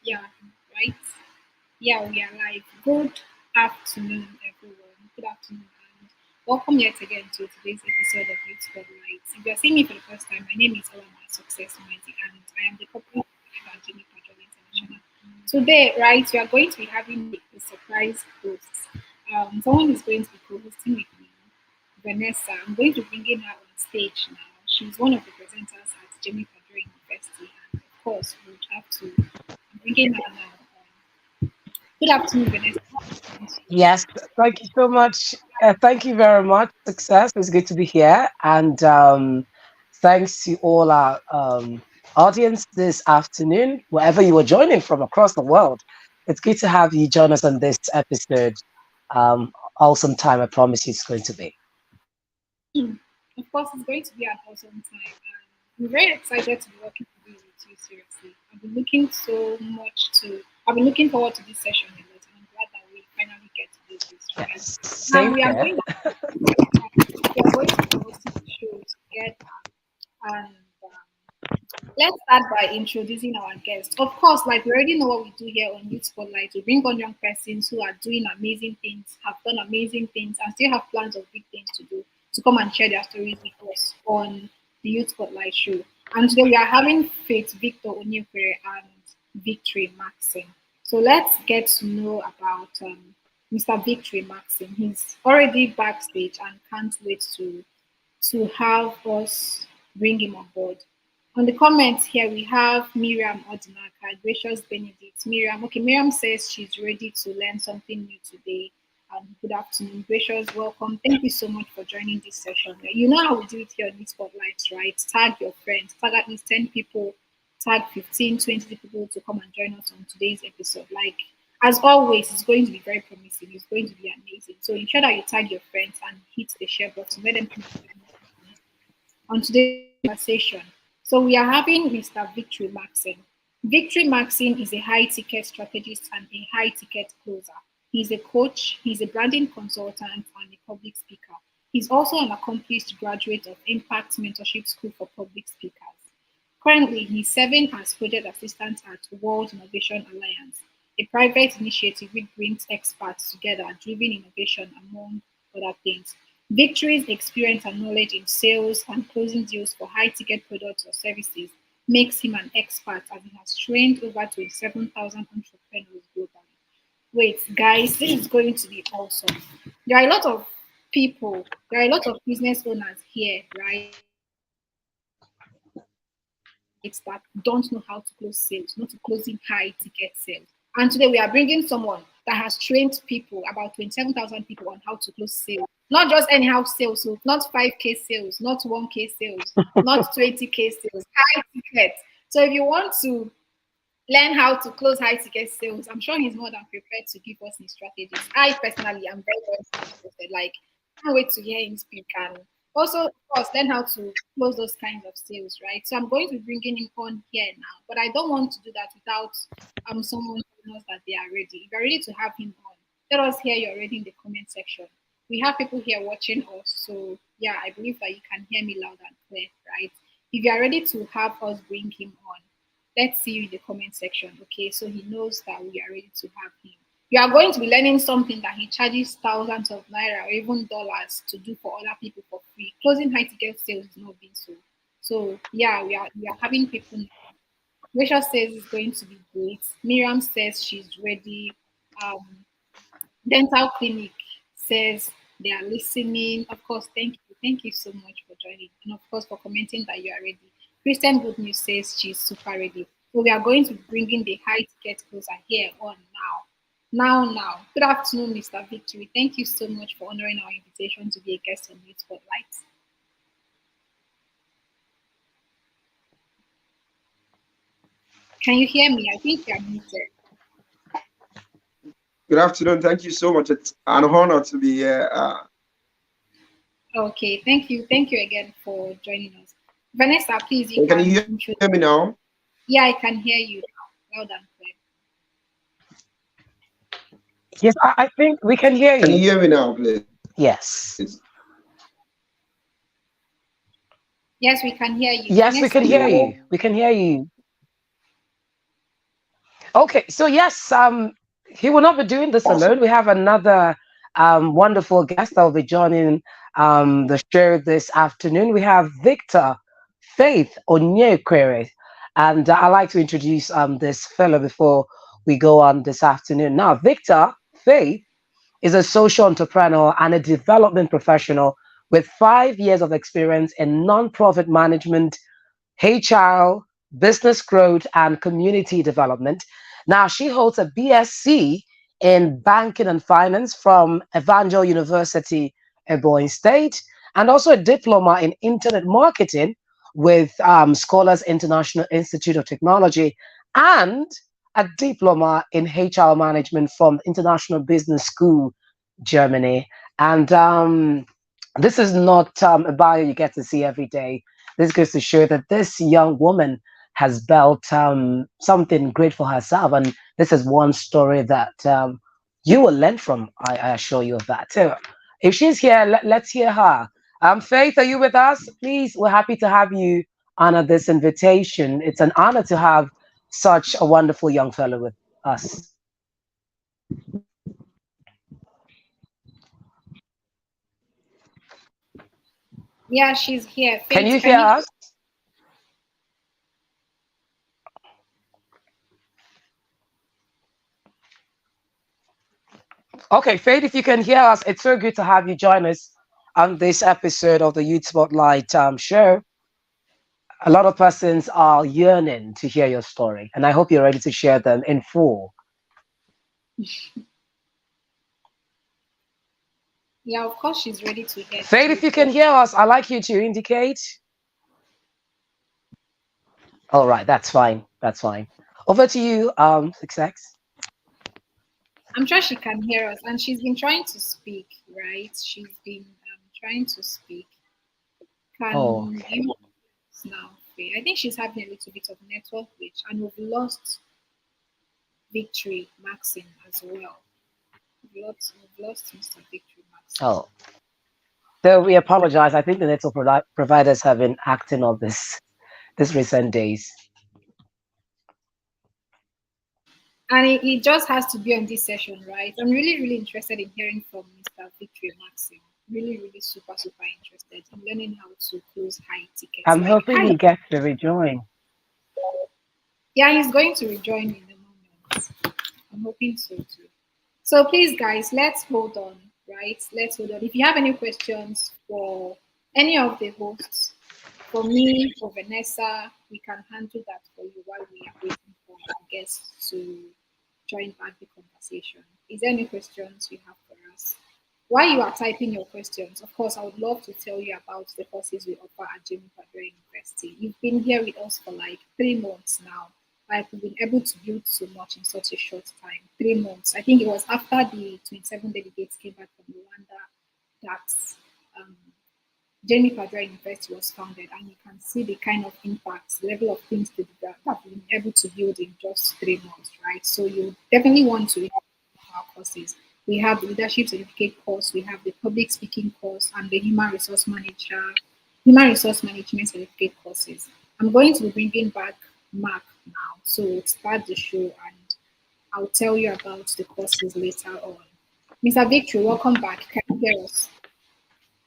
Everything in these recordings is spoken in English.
Yeah, right. Yeah, we are live. Good afternoon, everyone. Good afternoon, and welcome yet again to today's episode of Youth Spotlight. If you are seeing me for the first time, my name is Olama Success Mighty, and I am the corporate manager at Jimmy Patrol International. Today, right, we are going to be having a surprise host. Someone is going to be co-hosting with me, Vanessa. I'm going to bring in her on stage now. She's one of the presenters at Jimmy Patrol University, and of course, we would have to bring in her now. Good afternoon, Vanessa. Yes, thank you so much. Thank you very much. Success. It's good to be here. And thanks to all our audience this afternoon, wherever you are joining from across the world. It's good to have you join us on this episode. Awesome time, I promise you it's going to be. Of course, it's going to be an awesome time. And I'm very excited to be working with you seriously. I've been looking forward to this session a lot, and I'm glad that we finally get to do this, right? Yes, Now same here. we are going to be hosting the show together, and let's start by introducing our guests. Of course, like we already know what we do here on Youth Spotlight. We bring on young persons who are doing amazing things, have done amazing things, and still have plans of big things to do to come and share their stories with us on the Youth Spotlight show. And today we are having Faith Victor Onyekere and Victory Markson. So let's get to know about Mr. Victory Markson. He's already backstage and can't wait to have us bring him on board. On the comments here, we have Miriam Odinaka, Gracious Benedict. Miriam, okay, Miriam says she's ready to learn something new today. Good afternoon, Gracious, welcome. Thank you so much for joining this session. You know how we do it here on these spotlights, right? Tag your friends, tag at least 10 people, tag 15, 20 people to come and join us on today's episode. Like, as always, it's going to be very promising. It's going to be amazing. So ensure that you tag your friends and hit the share button. Let them know on today's conversation. So we are having Mr. Victory Maxim. Victory Maxim is a high ticket strategist and a high ticket closer. He's a coach, he's a branding consultant, and a public speaker. He's also an accomplished graduate of Impact Mentorship School for Public Speakers. Currently, he's serving as project assistant at World Innovation Alliance, a private initiative which brings experts together, driving innovation among other things. Victory's experience and knowledge in sales and closing deals for high ticket products or services makes him an expert as he has trained over 27,000 entrepreneurs globally. Wait, guys, this is going to be awesome. There are a lot of people, there are a lot of business owners here, right, that don't know how to close sales, not to closing high ticket sales. And today we are bringing someone that has trained people, about 27,000 people, on how to close sales. Not just anyhow sales, so not 5K sales, not 1K sales, not 20K sales, high ticket. So if you want to learn how to close high ticket sales, I'm sure he's more than prepared to give us his strategies. I personally am very, very interested. Like, can't wait to hear him speak and also, of course, learn how to close those kinds of sales, right? So I'm going to be bringing him on here now, but I don't want to do that without someone who knows that they are ready. If you're ready to have him on, let us hear you already in the comment section. We have people here watching us, so yeah, I believe that you can hear me loud and clear, right? If you are ready to have us bring him on, let's see you in the comment section, okay? So he knows that we are ready to have him. You are going to be learning something that he charges thousands of naira or even dollars to do for other people for free. Closing high ticket sales is not being so. So yeah, we are having people. Rachel says it's going to be great. Miriam says she's ready. Um, Dental Clinic says they are listening. Of course, thank you so much for joining, and of course for commenting that you are ready. Christian Good News says she's super ready. So we are going to bring in the high ticket closer here on now. Now. Good afternoon, Mr. Victory. Thank you so much for honoring our invitation to be a guest on Youth Spotlight. Can you hear me? I think you're muted. Good afternoon. Thank you so much. It's an honor to be here. Okay, thank you. Thank you again for joining us. Vanessa, please, you Can you can hear introduce. me now? Yeah, I can hear you now, loud and clear. Yes, I think we can hear Can you you. hear me now, please? Yes. Yes, we can hear you. Yes, we Vanessa, can you hear are. you. Hello. We can hear you. Okay, so yes, he will not be doing this Awesome. alone. We have another wonderful guest that will be joining the show this afternoon. We have Victor Faith Onyekwere, and I'd like to introduce this fellow before we go on this afternoon. Now, Victor Faith is a social entrepreneur and a development professional with 5 years of experience in nonprofit management, HR, business growth, and community development. Now, she holds a BSc in banking and finance from Evangel University, Ebonyi State, and also a diploma in internet marketing with Scholars International Institute of Technology, and a diploma in HR management from International Business School, Germany. And this is not a bio you get to see every day. This goes to show that this young woman has built something great for herself. And this is one story that you will learn from. I assure you of that. So if she's here, let's hear her. Faith, are you with us? Please, we're happy to have you honor this invitation. It's an honor to have such a wonderful young fellow with us. Yeah, she's here. Can Faith, you can hear you? us? Okay, Faith, if you can hear us, it's so good to have you join us on this episode of the Youth Spotlight show. A lot of persons are yearning to hear your story, and I hope you're ready to share them in full. Yeah, of course she's ready to hear the Faith, story if you can because hear us, I'd like you to indicate. All right, that's fine. That's fine. Over to you, Success. I'm sure she can hear us, and she's been trying to speak, right? She's been trying to speak. Oh, Can okay. you now, Faye? I think she's having a little bit of network glitch, and we've lost Victory Maxim as well. We've lost Mr. Victory Maxim. Oh, so we apologize. I think the network providers have been acting on this recent days. And it just has to be on this session, right? I'm really, really interested in hearing from Mr. Victory Maxim. Really, really super interested in learning how to close high tickets. I'm Like hoping high. he gets to rejoin. Yeah, he's going to rejoin in a moment. I'm hoping so too. So please, guys, let's hold on, right? Let's hold on. If you have any questions for any of the hosts, for me, for Vanessa, we can handle that for you while we are waiting for our guests to join back the conversation. Is there any questions you have for us? While you are typing your questions, of course, I would love to tell you about the courses we offer at Jimmy Padre University. You've been here with us for like 3 months now. Like we've been able to build so much in such a short time. 3 months. I think it was after the 27 delegates came back from Rwanda that um, Jamie Padre University was founded, and you can see the kind of impact, the level of things that we've been able to build in just 3 months, right? So you definitely want to our courses. We have the leadership certificate course, we have the public speaking course, and the human resource management certificate courses. I'm going to be bringing back Mark now, so start the show, and I'll tell you about the courses later on. Mr. Victory, welcome back. Can you hear us?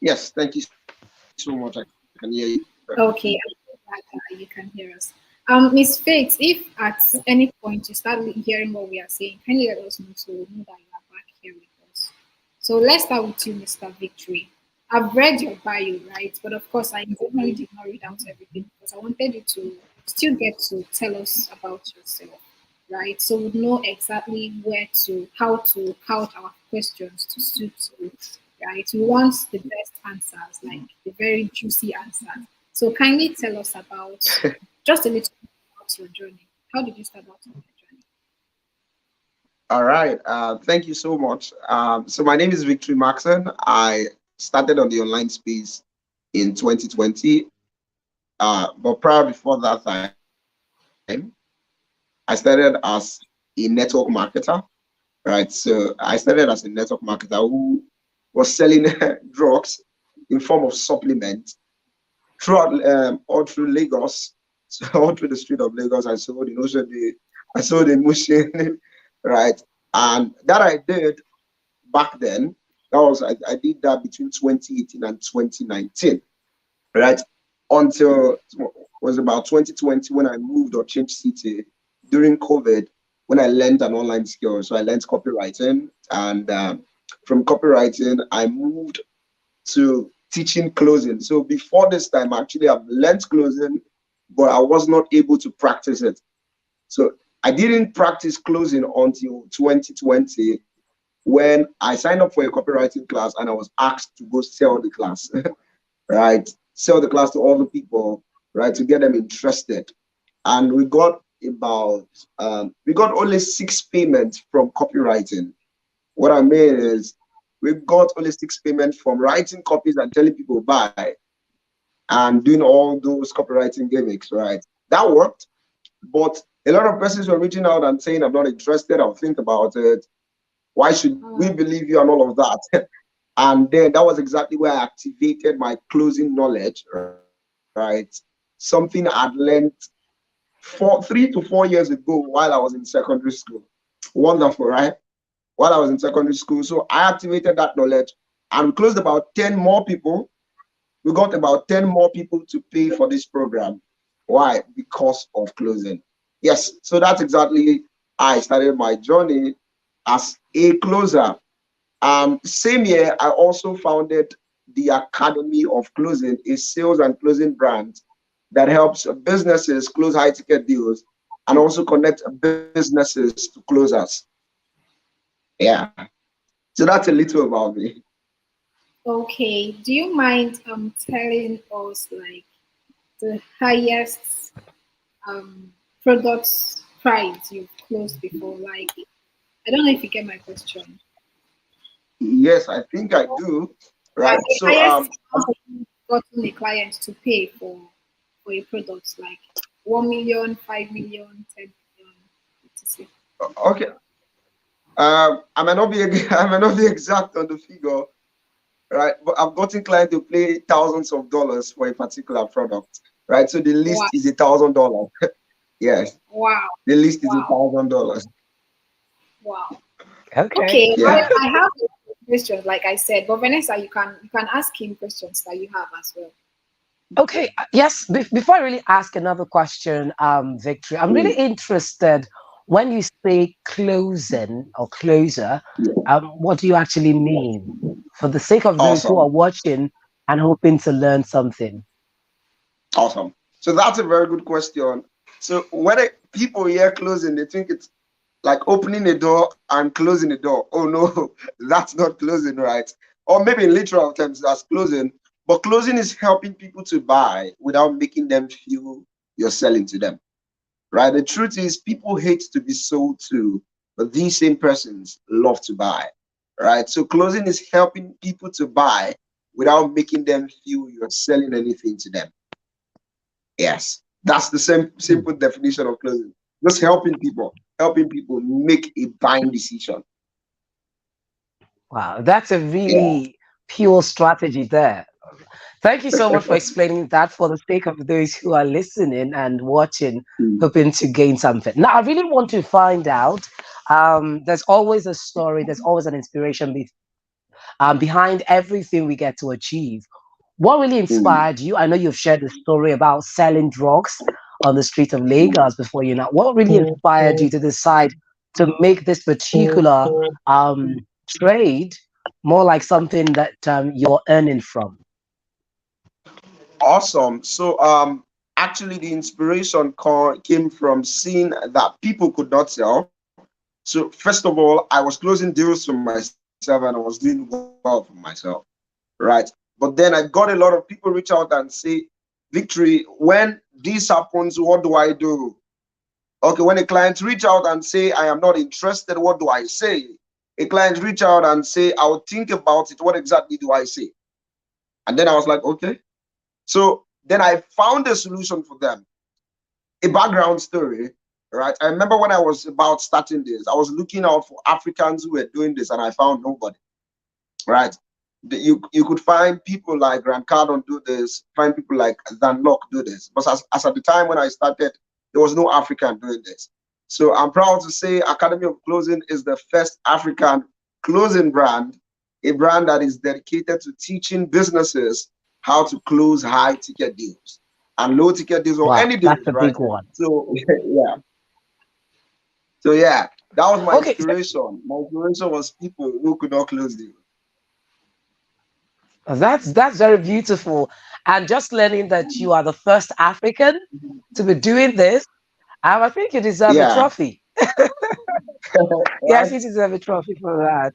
Yes, thank you so much. I can hear you. Okay, I'm glad you can hear us. Miss Faith, if at any point you start hearing what we are saying, kindly let us know so we know that you are back here with us. So let's start with you, Mr. Victory. I've read your bio, right? But of course, I definitely did not read out everything because I wanted you to still get to tell us about yourself, right? So we know exactly how to count our questions to suit you, right? We want the best answers, like the very juicy answers. So kindly tell us about just a little bit about your journey. How did you start out on your journey? All right. Thank you so much. So my name is Victory Markson. I started on the online space in 2020. But prior before that time, I started as a network marketer. Right. So I started as a network marketer who was selling drugs in form of supplement throughout all through Lagos, so all through the street of Lagos. I sold in Oshodi, I sold in Mushin, right? And that I did back then. I did that between 2018 and 2019, right? Until was about 2020 when I moved or changed city during COVID when I learned an online skill. So I learned copywriting, and from copywriting I moved to teaching closing. So before this time, actually, I've learned closing, but I was not able to practice it. So I didn't practice closing until 2020 when I signed up for a copywriting class and I was asked to go sell the class, right? Sell the class to other people, right? To get them interested. And we got only 6 payments from copywriting. What I mean is we got only 6 payments from writing copies and telling people buy and doing all those copywriting gimmicks, right? That worked, but a lot of persons were reaching out and saying, I'm not interested, I'll think about it. Why should we believe you and all of that? And then that was exactly where I activated my closing knowledge, right? Something I'd learned 3 to 4 years ago while I was in secondary school. Wonderful, right? While I was in secondary school. So I activated that knowledge and we closed about 10 more people. We got about 10 more people to pay for this program. Why? Because of closing. Yes, so that's exactly how I started my journey as a closer. Same year, I also founded the Academy of Closing, a sales and closing brand that helps businesses close high ticket deals and also connect businesses to closers. Yeah. So that's a little about me. Okay. Do you mind telling us like the highest product price you've closed before? Like I don't know if you get my question. Yes, I think I do. Right. The So highest amount you've gotten a client to pay for a product, like 1 million, 5 million, 10 million, etc. okay. I might not be I might not be exact on the figure, right? But I've gotten clients to pay thousands of dollars for a particular product, right? So the Wow, list is $1,000. Yes, wow, the list is a wow, thousand dollars. wow. Okay. Okay, I, Yeah. I have questions, like I said, but Vanessa, you can ask him questions that you have as well. Okay, yes. Before I really ask another question, Victory, I'm really Mm, interested when you say closing or closer. yeah. What do you actually mean? For the sake of those who are Awesome. watching and hoping to learn something. Awesome. So that's a very good question. So when people hear closing, they think it's like opening a door and closing the door. Oh no, that's not closing, right? Or maybe in literal terms, that's closing. But closing is helping people to buy without making them feel you're selling to them, right? The truth is, people hate to be sold to, but these same persons love to buy, right? So closing is helping people to buy without making them feel you're selling anything to them. Yes, that's the same Hmm. simple definition of closing. Just helping people make a buying decision. Wow, that's a Yeah. really pure strategy there. Thank you so much for explaining that for the sake of those who are listening and watching, Mm, hoping to gain something. Now, I really want to find out. There's always a story, there's always an inspiration behind everything we get to achieve. What really mm, inspired you? I know you've shared the story about selling drugs on the street of Lagos before you know. What really inspired you to decide to make this particular um, trade more like something that you're earning from? awesome. So actually the inspiration came from seeing that people could not sell. So first of all, I was closing deals for myself and I was doing well for myself, right? But then I got a lot of people reach out and say, Victory, when this happens, what do I do? Okay, when a client reach out and say, I am not interested, what do I say? A client reach out and say, I'll think about it. What exactly do I say? And then I was like, okay. So then I found a solution for them, a background story, right? I remember when I was about starting this, I was looking out for Africans who were doing this and I found nobody, right? You could find people like Grant Cardone do this, find people like Van Locke do this. But as at the time when I started, there was no African doing this. So I'm proud to say Academy of Closing is the first African closing brand, a brand that is dedicated to teaching businesses how to close high ticket deals and low ticket deals or Wow, any that's deals, a right? big one. So yeah. So yeah, that was my Okay, inspiration. My inspiration was people who could not close deals. that's very beautiful. And just learning that you are the first African to be doing this, I think you deserve a Yeah. trophy. Yes, Right. you deserve a trophy for that.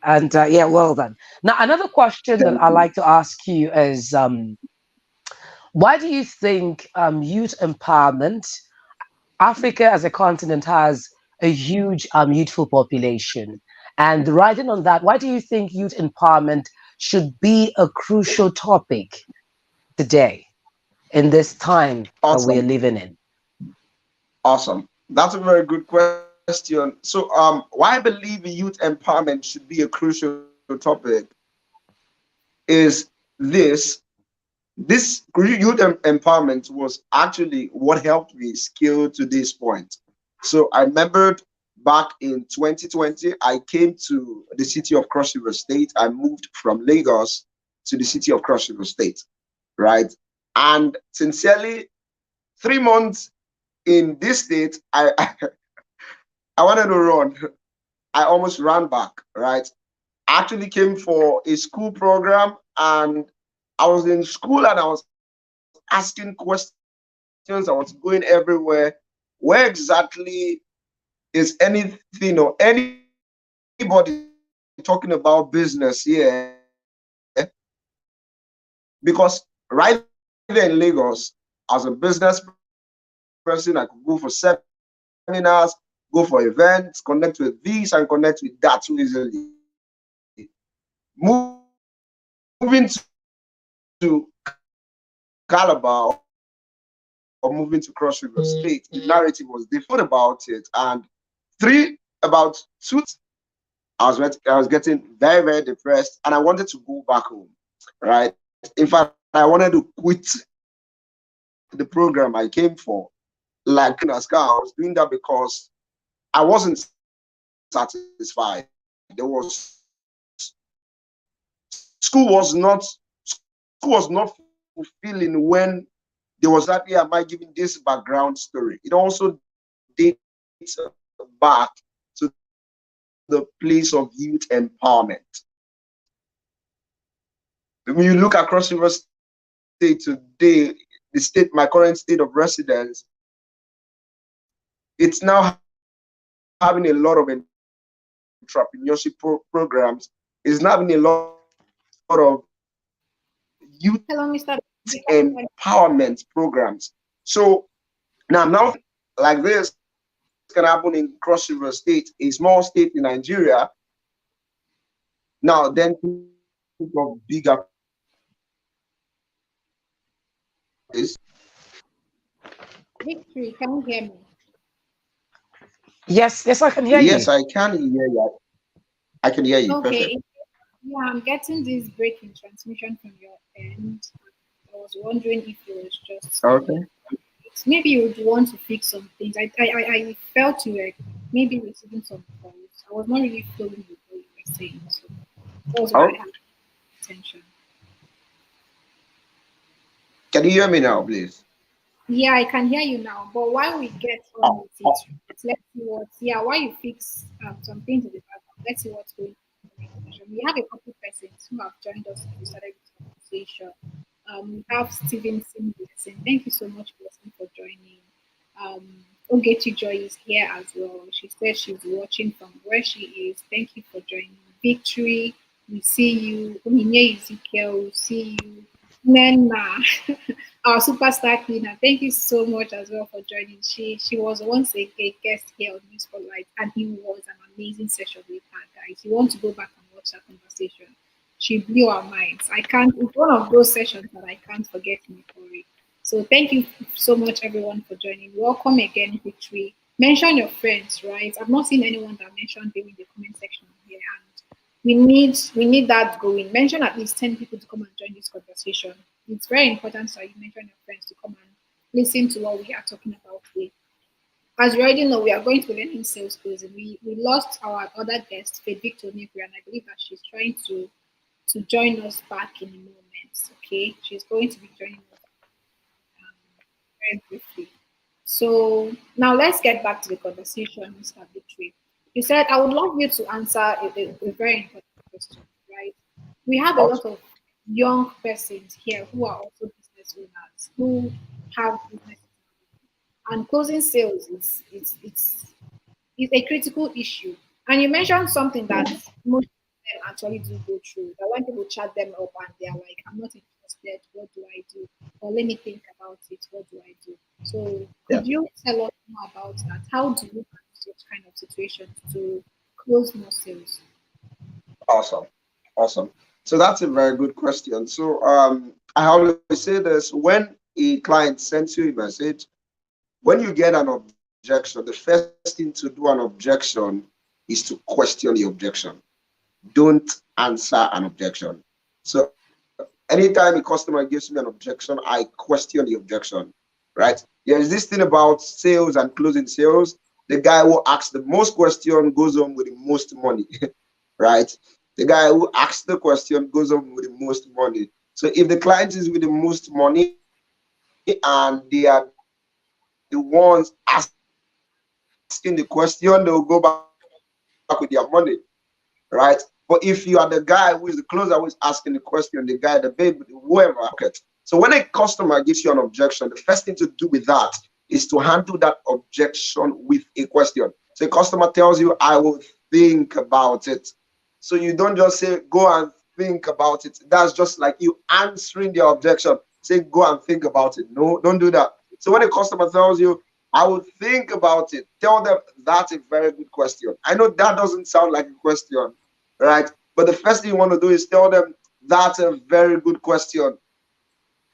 And yeah, well done. Now, another question that Thank I you. like to ask you is, why do you think youth empowerment, Africa as a continent has a huge youthful population? And riding on that, why do you think youth empowerment should be a crucial topic today in this time that we are Awesome. living in? Awesome. That's a very good question. So why I believe youth empowerment should be a crucial topic is this. This empowerment was actually what helped me scale to this point. So I remembered back in 2020, I came to the city of Cross River State. I moved from Lagos to the city of Cross River State, right? And sincerely, 3 months in this state, I wanted to run. I almost ran back, right? I actually came for a school program and I was in school and I was asking questions. I was going everywhere. Where exactly is anything or anybody talking about business here? Because right there in Lagos, as a business person, I could go for seminars, go for events, connect with this and connect with that too easily. Moving to Calabar or moving to Cross River State, the narrative was different. I thought about it and thought about it. And 2 months in, I was getting very, very depressed and I wanted to go back home. Right. In fact, I wanted to quit the program I came for. Like in a scar, I was doing that because I wasn't satisfied. School was not fulfilling when there was that, yeah, am I giving this background story? It also dates back to the place of youth empowerment. When you look across River State today, the state, my current state of residence, it's now having a lot of entrepreneurship programs. It's now having a lot of youth Hello, Mr. empowerment programs. So now something like this can happen in Cross River State, a small state in Nigeria. Now then think of bigger places. Victory, can you hear me? Yes, yes, I can hear Yes, you. I can hear you. I can hear you. Perfect. Okay, yeah, I'm getting this breaking transmission from your end. I was wondering if it was just me. Okay. Maybe you would want to fix some things. I felt you were maybe receiving some calls. I was not really following with what you were saying, so that was why I Oh, had attention. can you hear me now, please? Yeah, I can hear you now. But while we get on Oh, with it, let's see what. Yeah, while you fix some things in the background, let's see what's going on in the conversation. We have a couple persons who have joined us and we started this conversation. We have Stevenson Blessing. Thank you so much, Blessing, for joining. Ogechi Joy is here as well. She says she's watching from where she is. Thank you for joining. Victory, we see you. Ominye Ezekiel, we see you. Nena, our superstar cleaner. Thank you so much as well for joining. She was once a guest here on News Spotlight, and it was an amazing session with her, guys. You want to go back and watch that conversation? She blew our minds. I can't. It's one of those sessions that I can't forget in a hurry. So thank you so much, everyone, for joining. Welcome again, Victory. Mention your friends, right? I've not seen anyone that mentioned them in the comment section here, and we need that going. Mention at least 10 people to come and join this conversation. It's very important that you mention your friends to come and listen to what we are talking about today. As you already know, we are going to be learning sales skills. We lost our other guest, Faith Victor Nipri, and I believe that she's trying to join us back in a moment. Okay, she's going to be joining us very briefly. So now let's get back to the conversation, Mr. Victory. You said I would love you to answer a very important question, right? We have a lot of young persons here who are also business owners who have businesses, and closing sales is a critical issue. And you mentioned something that most of them actually do go through. That when people chat them up and they're like, I'm not interested, what do I do? Or let me think about it, what do I do? So Yeah. could you tell us more about that? How do you manage such kind of situations to close more sales? Awesome. Awesome. So that's a very good question. So I always say this: when a client sends you a message, when you get an objection, the first thing to do an objection is to question the objection. Don't answer an objection. So anytime a customer gives me an objection, I question the objection. Right? There is this thing about sales and closing sales. The guy who asks the most question goes on with the most money. Right? The guy who asks the question goes on with the most money. So if the client is with the most money and they are the ones asking the question, they'll go back with their money, right? But if you are the guy who is the closer who is asking the question, the guy, the babe, whoever, right? So when a customer gives you an objection, the first thing to do with that is to handle that objection with a question. So a customer tells you, I will think about it. So you don't just say, go and think about it. That's just like you answering their objection. Say, go and think about it. No, don't do that. So when a customer tells you, I will think about it, tell them that's a very good question. I know that doesn't sound like a question, right? But the first thing you want to do is tell them that's a very good question,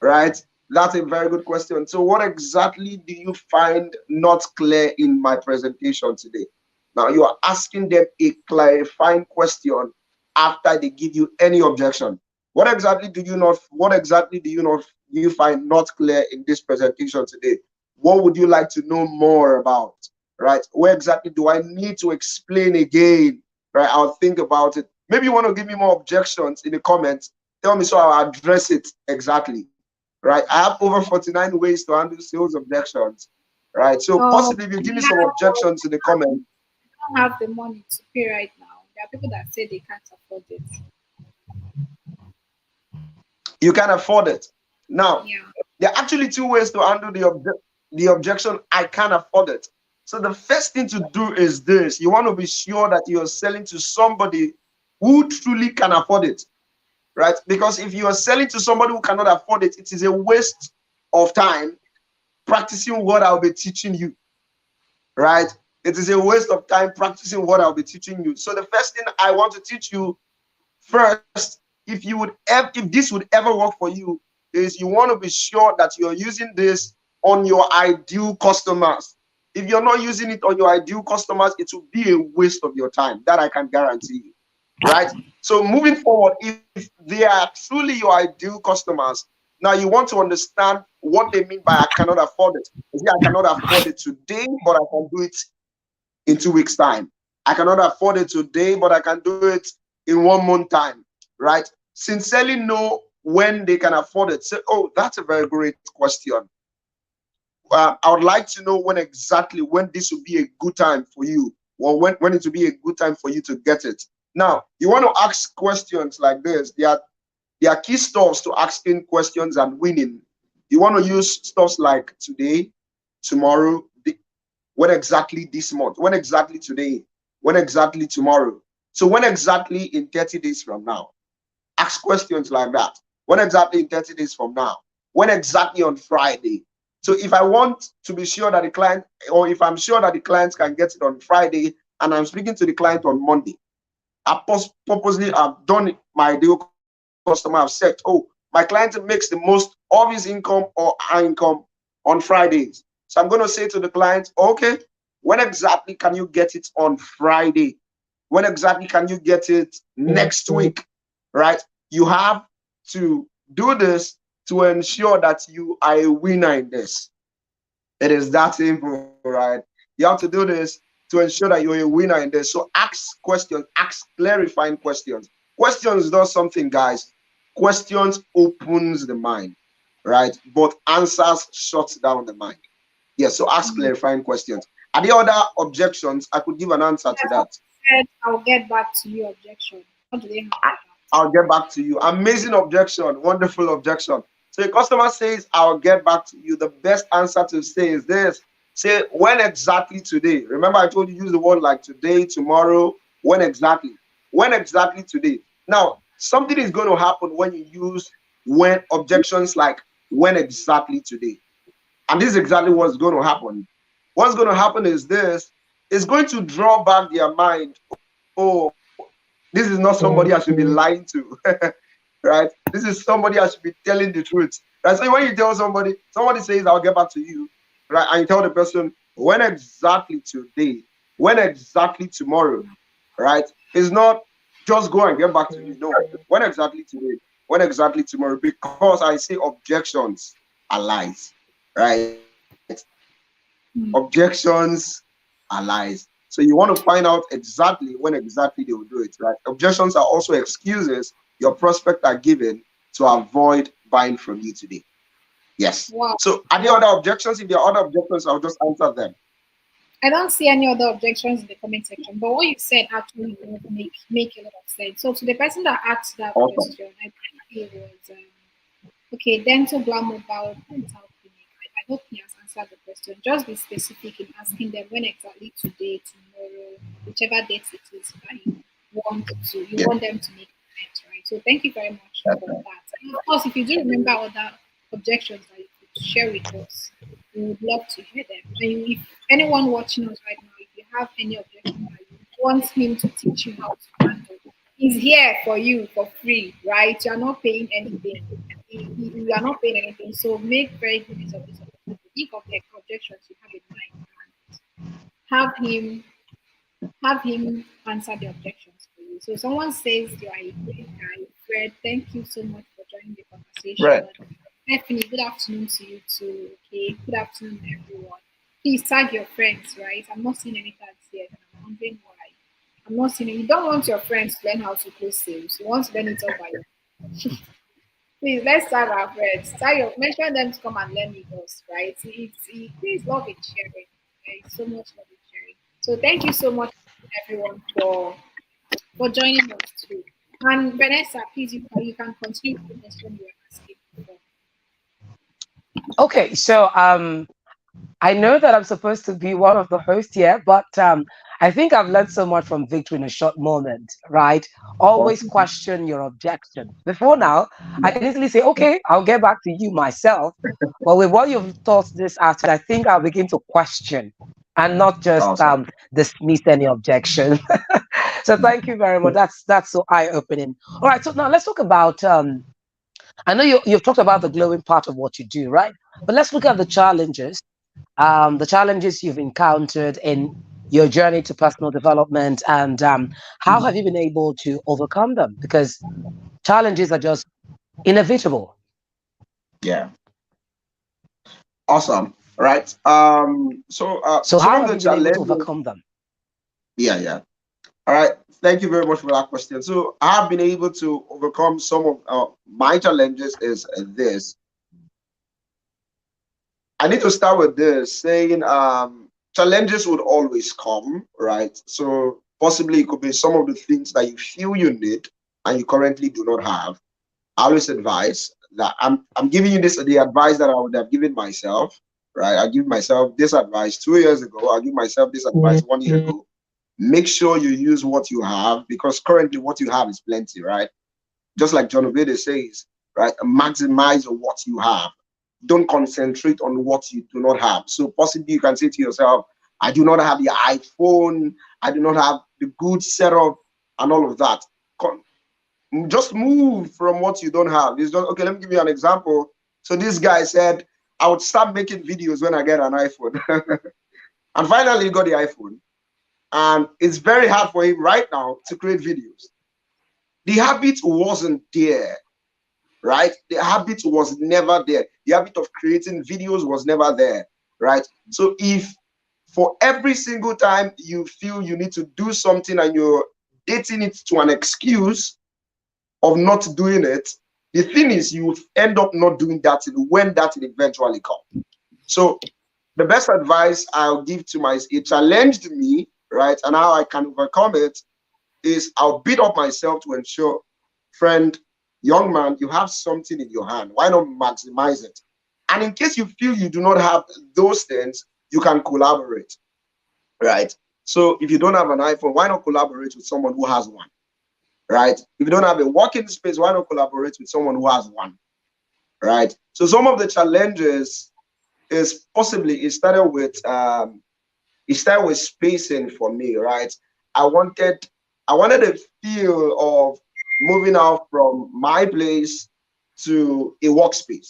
right? That's a very good question. So, what exactly do you find not clear in my presentation today? Now, you are asking them a clarifying question after they give you any objection. What exactly do you find not clear in this presentation today? What would you like to know more about? Right? Where exactly do I need to explain again? Right? I'll think about it. Maybe you want to give me more objections in the comments. Tell me so I'll address it exactly. Right? I have over 49 ways to handle sales objections. Right? So possibly if you give me We some have, objections in the comments, don't have the money to pay right now. There are people that say they can't afford it. you can afford it. Now, Yeah. there are actually two ways to handle the objection. I can't afford it. So the first thing to do is this: you want to be sure that you're selling to somebody who truly can afford it, right? Because if you are selling to somebody who cannot afford it, it is a waste of time practicing what I'll be teaching you, right? It is a waste of time practicing what I'll be teaching you. So the first thing I want to teach you first, if this would ever work for you, is you want to be sure that you're using this on your ideal customers. If you're not using it on your ideal customers, it will be a waste of your time. That I can guarantee you, right? So moving forward, if they are truly your ideal customers, now you want to understand what they mean by I cannot afford it. Is it I cannot afford it today, but I can do it in 2 weeks' time. I cannot afford it today, but I can do it in 1 month time, right? Sincerely know when they can afford it. Say, oh, that's a very great question. I would like to know when this will be a good time for you, or when it will be a good time for you to get it. Now, you want to ask questions like this. There are key stuffs to asking questions and winning. You want to use stuffs like today, tomorrow, when exactly this month, when exactly today, when exactly tomorrow. So when exactly in 30 days from now? Ask questions like that. When exactly in 30 days from now? When exactly on Friday? So if I want to be sure that the client, or if I'm sure that the client can get it on Friday, and I'm speaking to the client on Monday, purposely I've done my ideal customer. I've said, oh, my client makes the most of his income or our income on Fridays. So I'm going to say to the client, okay, when exactly can you get it on Friday? When exactly can you get it next week? Right? You have to do this to ensure that you are a winner in this. It is that simple, right? You have to do this to ensure that you're a winner in this. So ask questions, ask clarifying questions. Questions does something, guys. Questions opens the mind, right? But answers shuts down the mind. Yes, so ask clarifying questions. Are there other objections? I could give an answer to that. Said, I'll get back to you objection. What do they have with that? I'll get back to you. Amazing objection. Wonderful objection. So a customer says, I'll get back to you. The best answer to say is this. Say, when exactly today? Remember, I told you use the word like today, tomorrow, when exactly? When exactly today? Now, something is going to happen when you use when objections like when exactly today. And this is exactly what's going to happen. What's going to happen is this. It's going to draw back their mind. Oh, this is not somebody I should be lying to. Right? This is somebody I should be telling the truth. Right? So when you tell somebody says, I'll get back to you, right? And you tell the person, when exactly today, when exactly tomorrow, right? It's not just go and get back to me. No, when exactly today, when exactly tomorrow, because I say objections are lies, right? Objections are lies. So you want to find out exactly when exactly they will do it, right? Objections are also excuses your prospect are given to avoid buying from you today. Yes. Wow. So are there other objections? If there are other objections, I'll just answer them. I don't see any other objections in the comment section, but what you said actually would make a lot of sense. So to the person that asked that Awesome. question, I think it was okay. Dental Glam Mobile Dental Clinic. I hope he has answered the question. Just be specific in asking them when exactly today, tomorrow, whichever date it is that you Yeah. want them to make it, right? So thank you very much for that. And of course, if you do remember other objections that you could share with us, we would love to hear them. And if anyone watching us right now, if you have any objection that you want him to teach you how to handle, he's here for you for free, right? You're not paying anything. You are not paying anything. So make very good use of this opportunity. Think of the objections you have in mind and have him answer the objections for you. So someone says you are a great guy, Fred. Thank you so much for joining the conversation. Right. Stephanie, good afternoon to you too. Okay, good afternoon everyone. Please tag your friends, right? I'm not seeing any tags yet, and I'm wondering why. I'm not seeing it. You don't want your friends to learn how to close sales. You want to learn it all by yourself. Please let's tag our friends. Mention them to come and learn with us, right? Please love it sharing. Okay, so much love it sharing. So thank you so much everyone for joining us too. And Vanessa, please you can continue with the question you were asking before. Okay, so I know that I'm supposed to be one of the hosts here, but I think I've learned so much from Victor in a short moment, right? Always Awesome. question your objection. Before now, I can easily say, okay, I'll get back to you myself. But with what you've taught this after, I think I'll begin to question and not just Awesome. dismiss any objection. So thank you very much. That's so eye-opening. All right, so now let's talk about I know you've talked about the glowing part of what you do, right? But let's look at the challenges you've encountered in your journey to personal development, and how have you been able to overcome them? Because challenges are just inevitable. Yeah. Awesome. Right. So Some how of have the you been able to challenges. overcome them? Yeah, yeah. All right. Thank you very much for that question. So I've been able to overcome some of my challenges is this. I need to start with this saying challenges would always come, right? So possibly it could be some of the things that you feel you need and you currently do not have. I always advise that I'm giving you this the advice that I would have given myself, right? I give myself this advice 2 years ago. I give myself this advice 1 year ago. Make sure you use what you have because currently what you have is plenty, right? Just like John Ovede says, right? Maximize what you have. Don't concentrate on what you do not have. So possibly you can say to yourself, I do not have the iPhone, I do not have the good setup and all of that. Just move from what you don't have. It's just okay. Let me give you an example. So this guy said, I would start making videos when I get an iPhone. And finally he got the iPhone. And it's very hard for him right now to create videos. The habit wasn't there, right? The habit was never there. The habit of creating videos was never there, right? So if For every single time you feel you need to do something and you're dating it to an excuse of not doing it, the thing is you end up not doing that thing when that thing eventually comes. So the best advice I'll give to my, it challenged me, right? And how I can overcome it is I'll beat up myself to ensure, friend, young man, you have something in your hand. Why not maximize it? And in case you feel you do not have those things, you can collaborate, right? So if you don't have an iPhone, why not collaborate with someone who has one, right? If you don't have a working space, why not collaborate with someone who has one, right? So some of the challenges is possibly it started with spacing for me, right? I wanted I wanted a feel of moving out from my place to a workspace.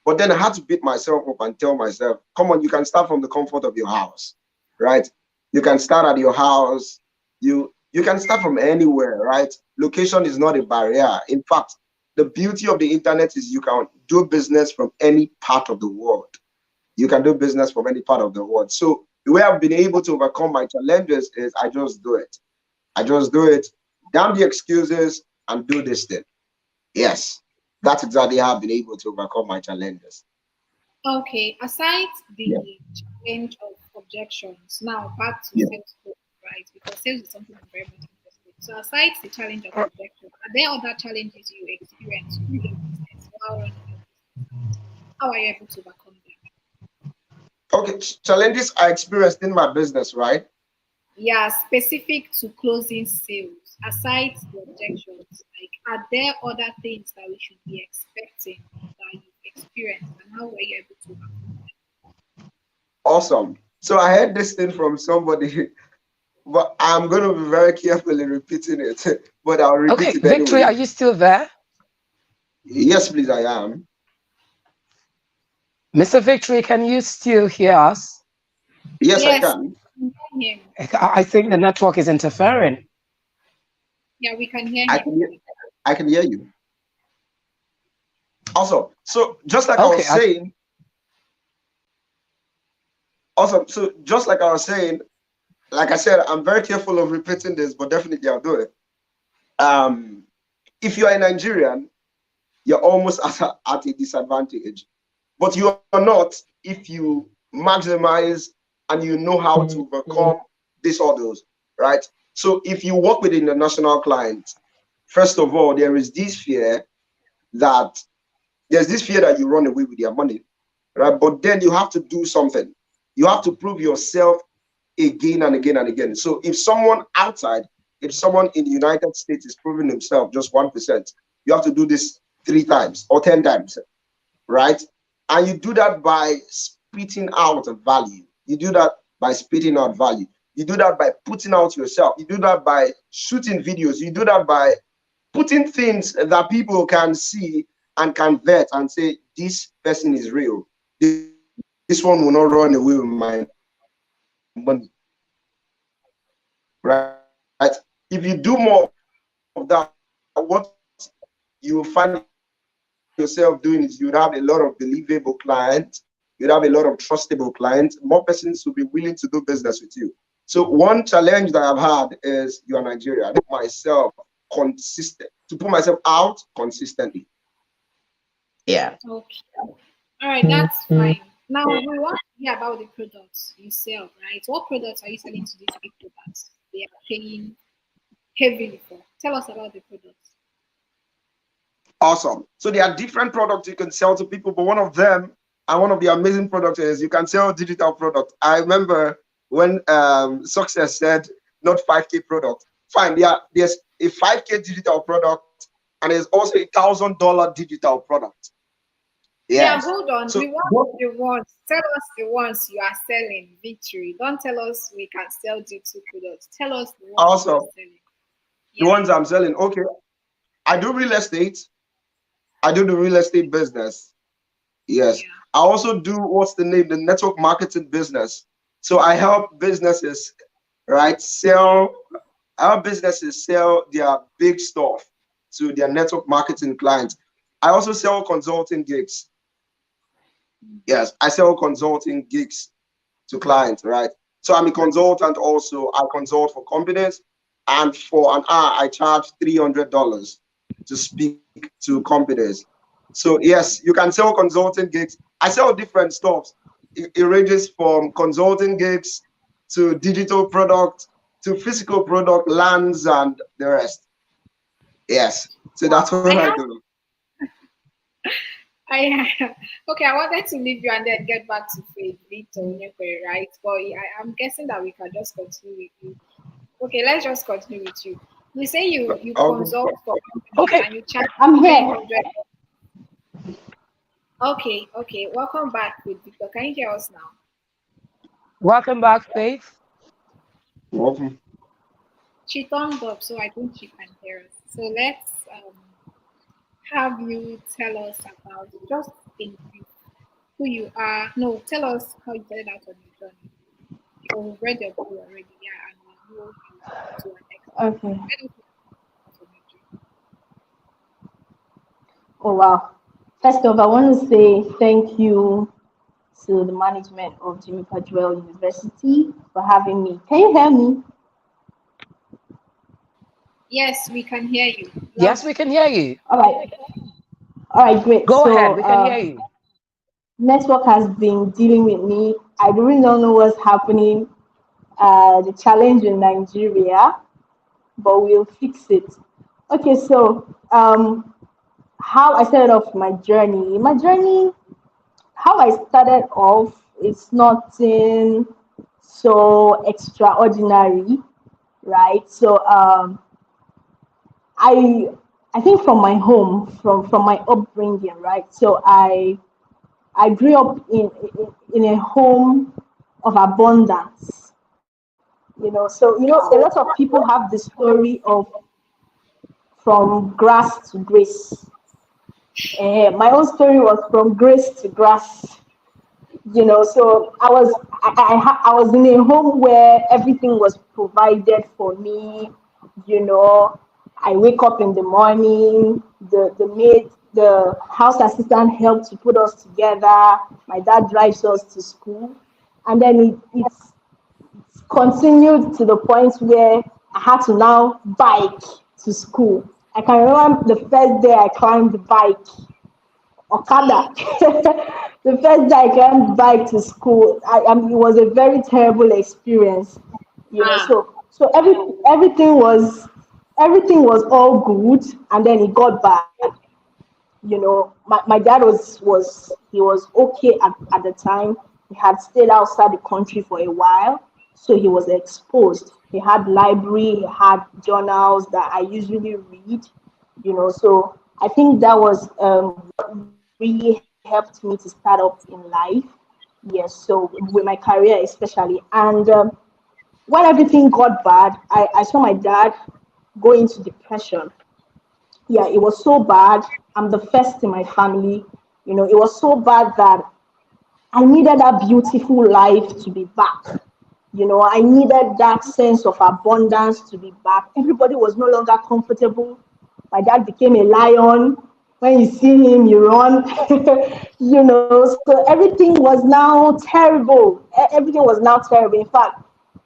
But then I had to beat myself up and tell myself, come on, you can start from the comfort of your house, right? You can start at your house. You can start from anywhere, right? Location is not a barrier. In fact, the beauty of the internet is you can do business from any part of the world. You can do business from any part of the world. So the way I've been able to overcome my challenges is I just do it. I just do it. Damn the excuses and do this thing. Yes, that's exactly how I've been able to overcome my challenges. Okay, aside the Yeah. challenge of objections, now back to Yeah. sales growth, right? Because sales is something I'm very much interested in. So aside the challenge of Uh, objections, are there other challenges you experience with your business while running your business? And how are you able to overcome them? Okay, challenges I experienced in my business, right? Yeah, specific to closing sales, aside the objections, like are there other things that we should be expecting that you've experienced and how were you able to overcome Awesome. So I heard this thing from somebody, but I'm going to be very careful in repeating it, but I'll repeat Okay, it Victory, anyway. are you still there? Yes, please, I am. Mr. Victory, can you still hear us? Yes, I Yes, can. we can hear him. I think the network is interfering. Yeah, we can hear I him. can hear, I can hear you. Also, so just like I Okay, was saying, awesome. So just like I was saying, like I said, I'm very careful of repeating this, but definitely I'll do it. Um, if you are a Nigerian, you're almost at a disadvantage, but you are not if you maximize and you know how to overcome these hurdles, right? So if you work with an international client, first of all, that there's this fear that you run away with your money, right? But then you have to do something. You have to prove yourself again and again and again. So if someone in the United States is proving himself just 1%, you have to do this 3 times or 10 times, right? And you do that by spitting out value. You do that by spitting out value. You do that by putting out yourself. You do that by shooting videos. You do that by putting things that people can see and can vet and say, this person is real. This one will not run away with my money, right? If you do more of that, what you will find yourself doing is you would have a lot of believable clients, you'd have a lot of trustable clients, more persons will be willing to do business with you. So one challenge that I've had is you're Nigerian. I had to put myself consistent to put myself out consistently. Yeah. Okay. All right, that's fine. Now we want to hear about the products you sell, right? What products are you selling to these people that they are paying heavily for? Tell us about the products. Awesome. So there are different products you can sell to people, but one of them and one of the amazing products is you can sell digital product. I remember when Success said not 5K product. Fine, there's a 5K digital product and there's also $1,000 digital product. Yeah, Yes. hold on. So We want the ones. Tell us the ones you are selling, Victory. Don't tell us we can sell digital products. Tell us the ones you are also selling. the Yeah, ones I'm selling. Okay, I do real estate. I do the real estate business. Yes. yeah. I also do what's the name? The network marketing business. So I help businesses, right, sell their big stuff to their network marketing clients. I also sell consulting gigs. Yes, I sell consulting gigs to clients, right? So I'm a consultant also. I consult for companies, and for an hour I charge $300 to speak to companies. So yes, you can sell consulting gigs. I sell different stuff. It ranges from consulting gigs to digital product to physical product, lands, and the rest. Yes. So that's what I I have do. okay, I wanted to leave you and then get back to Faith, Victor, Onyekwe, right? But I'm guessing that we can just continue with you. Okay, let's just continue with you. You say you Okay. consult for companies Okay. and you charge I'm here. 300. Okay, okay. Welcome back with Victor. Can you hear us now? Welcome back, Faith. Welcome. She thumbed up, so I think she can hear us. So let's have you tell us about just in brief who you are. No, tell us how you started out on your journey. Because we've read your book already, yeah, and we know you to an extent. So Okay. let us know about your journey. Oh wow. First off, I want to say thank you to the management of Jimmy Padwell University for having me. Can you hear me? Yes, we can hear you loud Yes, we and can hear you. All right. All right, great. Go ahead. So We can hear you. network has been dealing with me. I really don't know what's happening. The challenge in Nigeria, but we'll fix it. Okay, so how I started off my journey. My journey, how I started off, it's nothing so extraordinary, right? So I I think from my home, from my upbringing, right? So I grew up in a home of abundance, a lot of people have the story of from grass to grace. My own story was from grace to grass. So I was in a home where everything was provided for me. you know I wake up in the morning, the house assistant helped to put us together, my dad drives us to school, and then it's continued to the point where I had to now bike to school. I can remember the first day I climbed the bike, Okada. The first day I climbed bike to school, it was a very terrible experience. ah, So everything was all good, and then it got bad. My dad was okay at the time. He had stayed outside the country for a while, so he was exposed. He had library, he had journals that I usually read. So I think that was what really helped me to start up in life. Yes, so with my career especially. And when everything got bad, I saw my dad go into depression. Yeah, it was so bad. I'm the first in my family. It was so bad that I needed that beautiful life to be back. I needed that sense of abundance to be back. Everybody was no longer comfortable. My dad became a lion. When you see him, you run. So everything was now terrible. Everything was now terrible. In fact,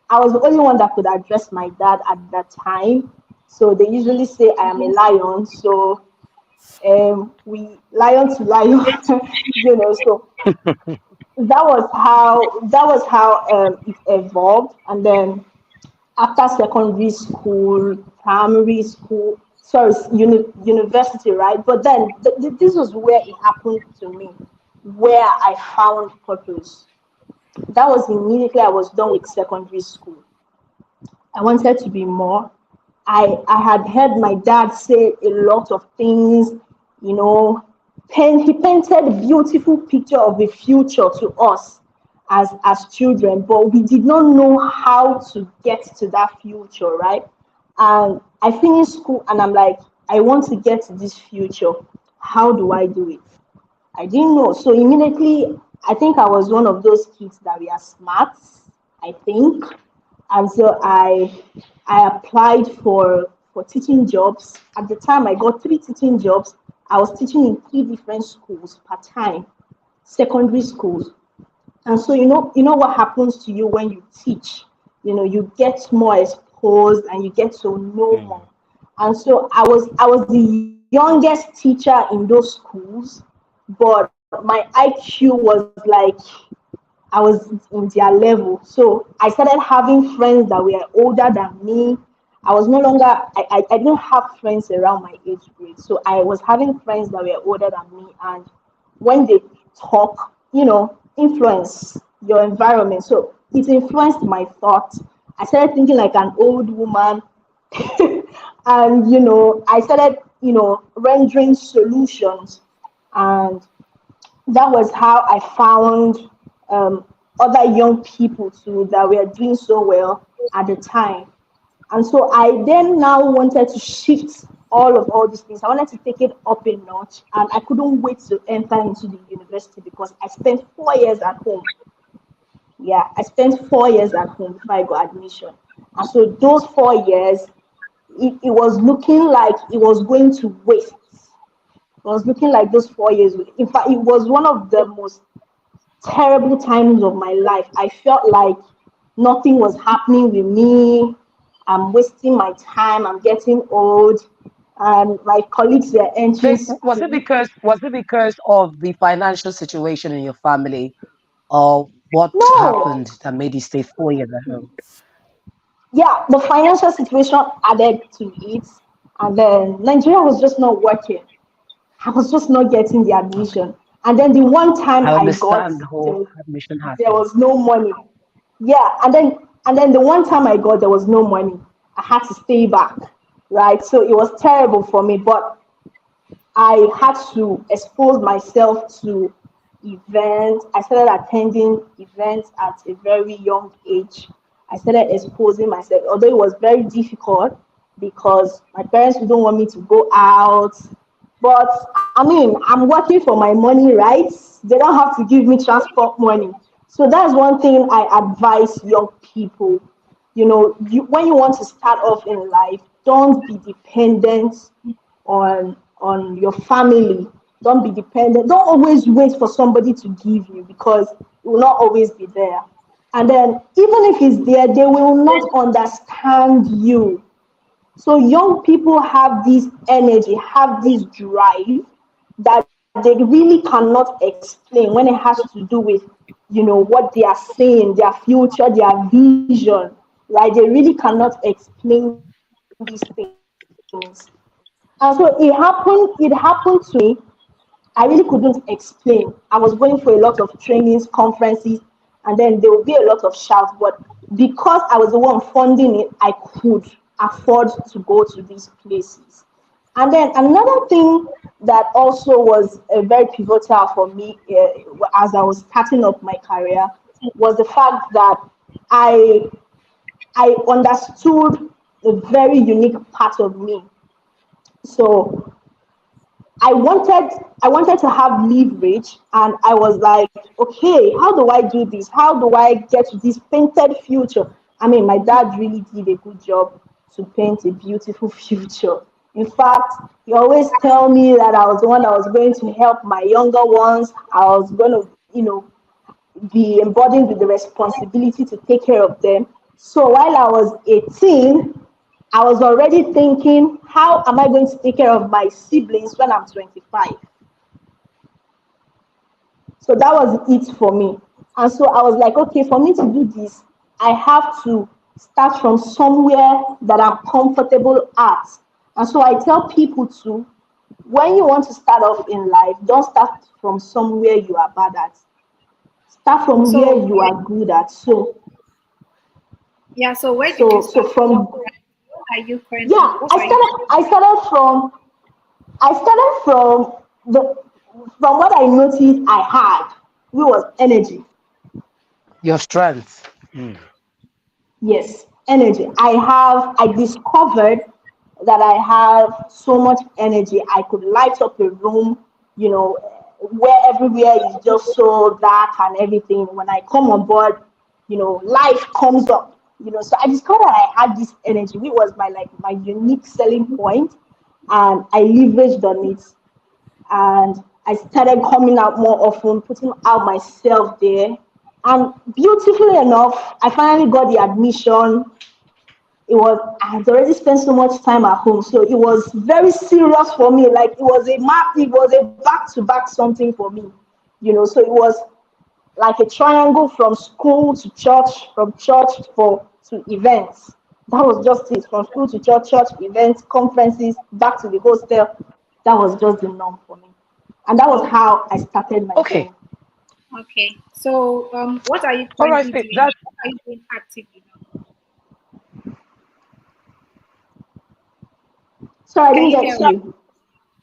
I was the only one that could address my dad at that time. So they usually say I am a lion. So we lion to lion, so that was how it evolved. And then after secondary school, primary school, sorry, university, right? But then this was where it happened to me, where I found purpose. That was immediately I was done with secondary school. I wanted to be more. I had heard my dad say a lot of things, you know. He painted a beautiful picture of the future to us as children, but we did not know how to get to that future, right? And I finished school and I'm like, I want to get to this future. How do I do it? I didn't know. So immediately, I think I was one of those kids that were smart, I think. And so I applied for teaching jobs. At the time, I got three teaching jobs. I was teaching in three different schools part time, secondary schools. And so you know what happens to you when you teach. You get more exposed and you get to know more. Mm. And so I was the youngest teacher in those schools, but my IQ was like I was in their level. So I started having friends that were older than me. I was no longer, I didn't have friends around my age grade. So I was having friends that were older than me. And when they talk, influence your environment. So it influenced my thoughts. I started thinking like an old woman. And, I started, rendering solutions. And that was how I found um, other young people too that were doing so well at the time. And so I then now wanted to shift all these things. I wanted to take it up a notch, and I couldn't wait to enter into the university because I spent 4 years at home. Yeah, I spent 4 years at home before I got admission. And so those 4 years, it was looking like it was going to waste. It was looking like those 4 years. In fact, it was one of the most terrible times of my life. I felt like nothing was happening with me. I'm wasting my time. I'm getting old. And my colleagues were entering school. Was it because of the financial situation in your family, or what No, happened that made you stay 4 years at home? yeah, the financial situation added to it. And then Nigeria was just not working. I was just not getting the Okay. admission. And then the one time I I got, understand the there, whole admission there hassle. was no money. Yeah, and then the one time I got, there was no money. I had to stay back, right? So it was terrible for me, but I had to expose myself to events. I started attending events at a very young age. I started exposing myself, although it was very difficult because my parents didn't want me to go out. But I mean, I'm working for my money, right? They don't have to give me transport money. So that's one thing I advise young people. When you want to start off in life, don't be dependent on your family. Don't be dependent. Don't always wait for somebody to give you because it will not always be there. And then even if it's there, they will not understand you. So young people have this energy, have this drive that they really cannot explain when it has to do with, what they are saying, their future, their vision. Right? They really cannot explain these things. And so it happened to me. I really couldn't explain. I was going for a lot of trainings, conferences, and then there will be a lot of shouts. But because I was the one funding it, I could afford to go to these places. And then another thing that also was very pivotal for me as I was starting up my career was the fact that I I understood a very unique part of me. So I wanted to have leverage, and I was like, okay, how do I do this? How do I get to this painted future? I mean, my dad really did a good job to paint a beautiful future. In fact, he always tell me that I was the one that was going to help my younger ones. I was going to, be embodied with the responsibility to take care of them. So while I was 18, I was already thinking, how am I going to take care of my siblings when I'm 25? So that was it for me. And so I was like, okay, for me to do this, I have to start from somewhere that I'm comfortable at. And so I tell people to, when you want to start off in life, don't start from somewhere you are bad at. Start from where So you are good at. So yeah, so where did you so so start from? from What are you currently? yeah, What are you? I started from what I noticed I had, which was energy. Your strength. Mm. Yes, energy. I discovered that I have so much energy. I could light up a room, you know, where everywhere is just so dark and everything. When I come on board, life comes up. So I discovered that I had this energy, which was my unique selling point, and I leveraged on it. And I started coming out more often, putting out myself there. And beautifully enough, I finally got the admission. It was, I had already spent so much time at home, so it was very serious for me. Like it was a back-to-back something for me, So it was like a triangle from school to church, from church for to events. That was just it. From school to church, church events, conferences, back to the hostel. That was just the norm for me, and that was how I started my Okay. journey. Okay. So, what are you All right. currently doing? That What are you doing actively now? So I Can didn't you get hear me? you.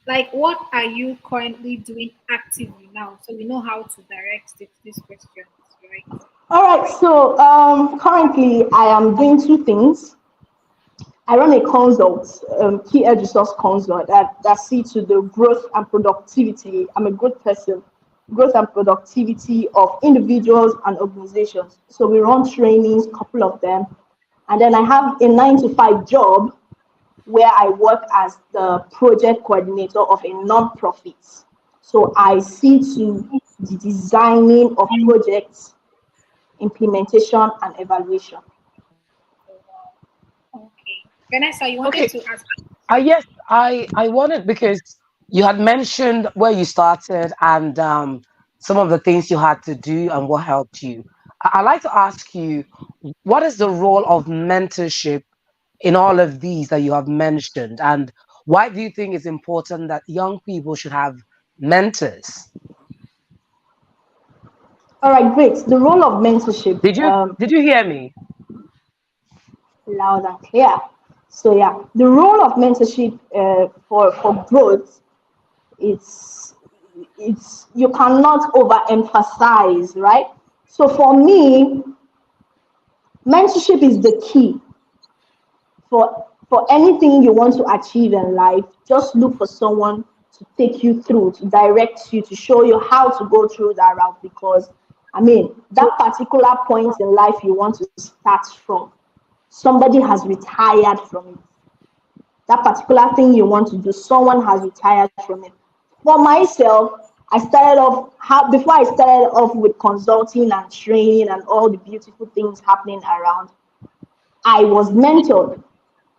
Like, what are you currently doing actively now? So we know how to direct these questions, right? All right. So currently, I am doing two things. I run a consult, key edge resource consult that see to the growth and productivity. I'm a good person, growth and productivity of individuals and organizations. So we run trainings, couple of them, and then I have a 9 to 5 job where I work as the project coordinator of a non-profit. So I see to the designing of projects, implementation, and evaluation. Okay. Vanessa, you wanted okay. to ask. Yes, I wanted because you had mentioned where you started and some of the things you had to do and what helped you. I'd like to ask you, what is the role of mentorship in all of these that you have mentioned, and why do you think it's important that young people should have mentors? All right, great. The role of mentorship, Did you hear me? loud and clear. So yeah, the role of mentorship for growth, it's you cannot overemphasize, right? So for me, mentorship is the key for anything you want to achieve in life. Just look for someone to take you through, to direct you, to show you how to go through that route. Because I mean, that particular point in life you want to start from, somebody has retired from it. That particular thing you want to do, someone has retired from it. For myself, I started off before I started off with consulting and training and all the beautiful things happening around. I was mentored.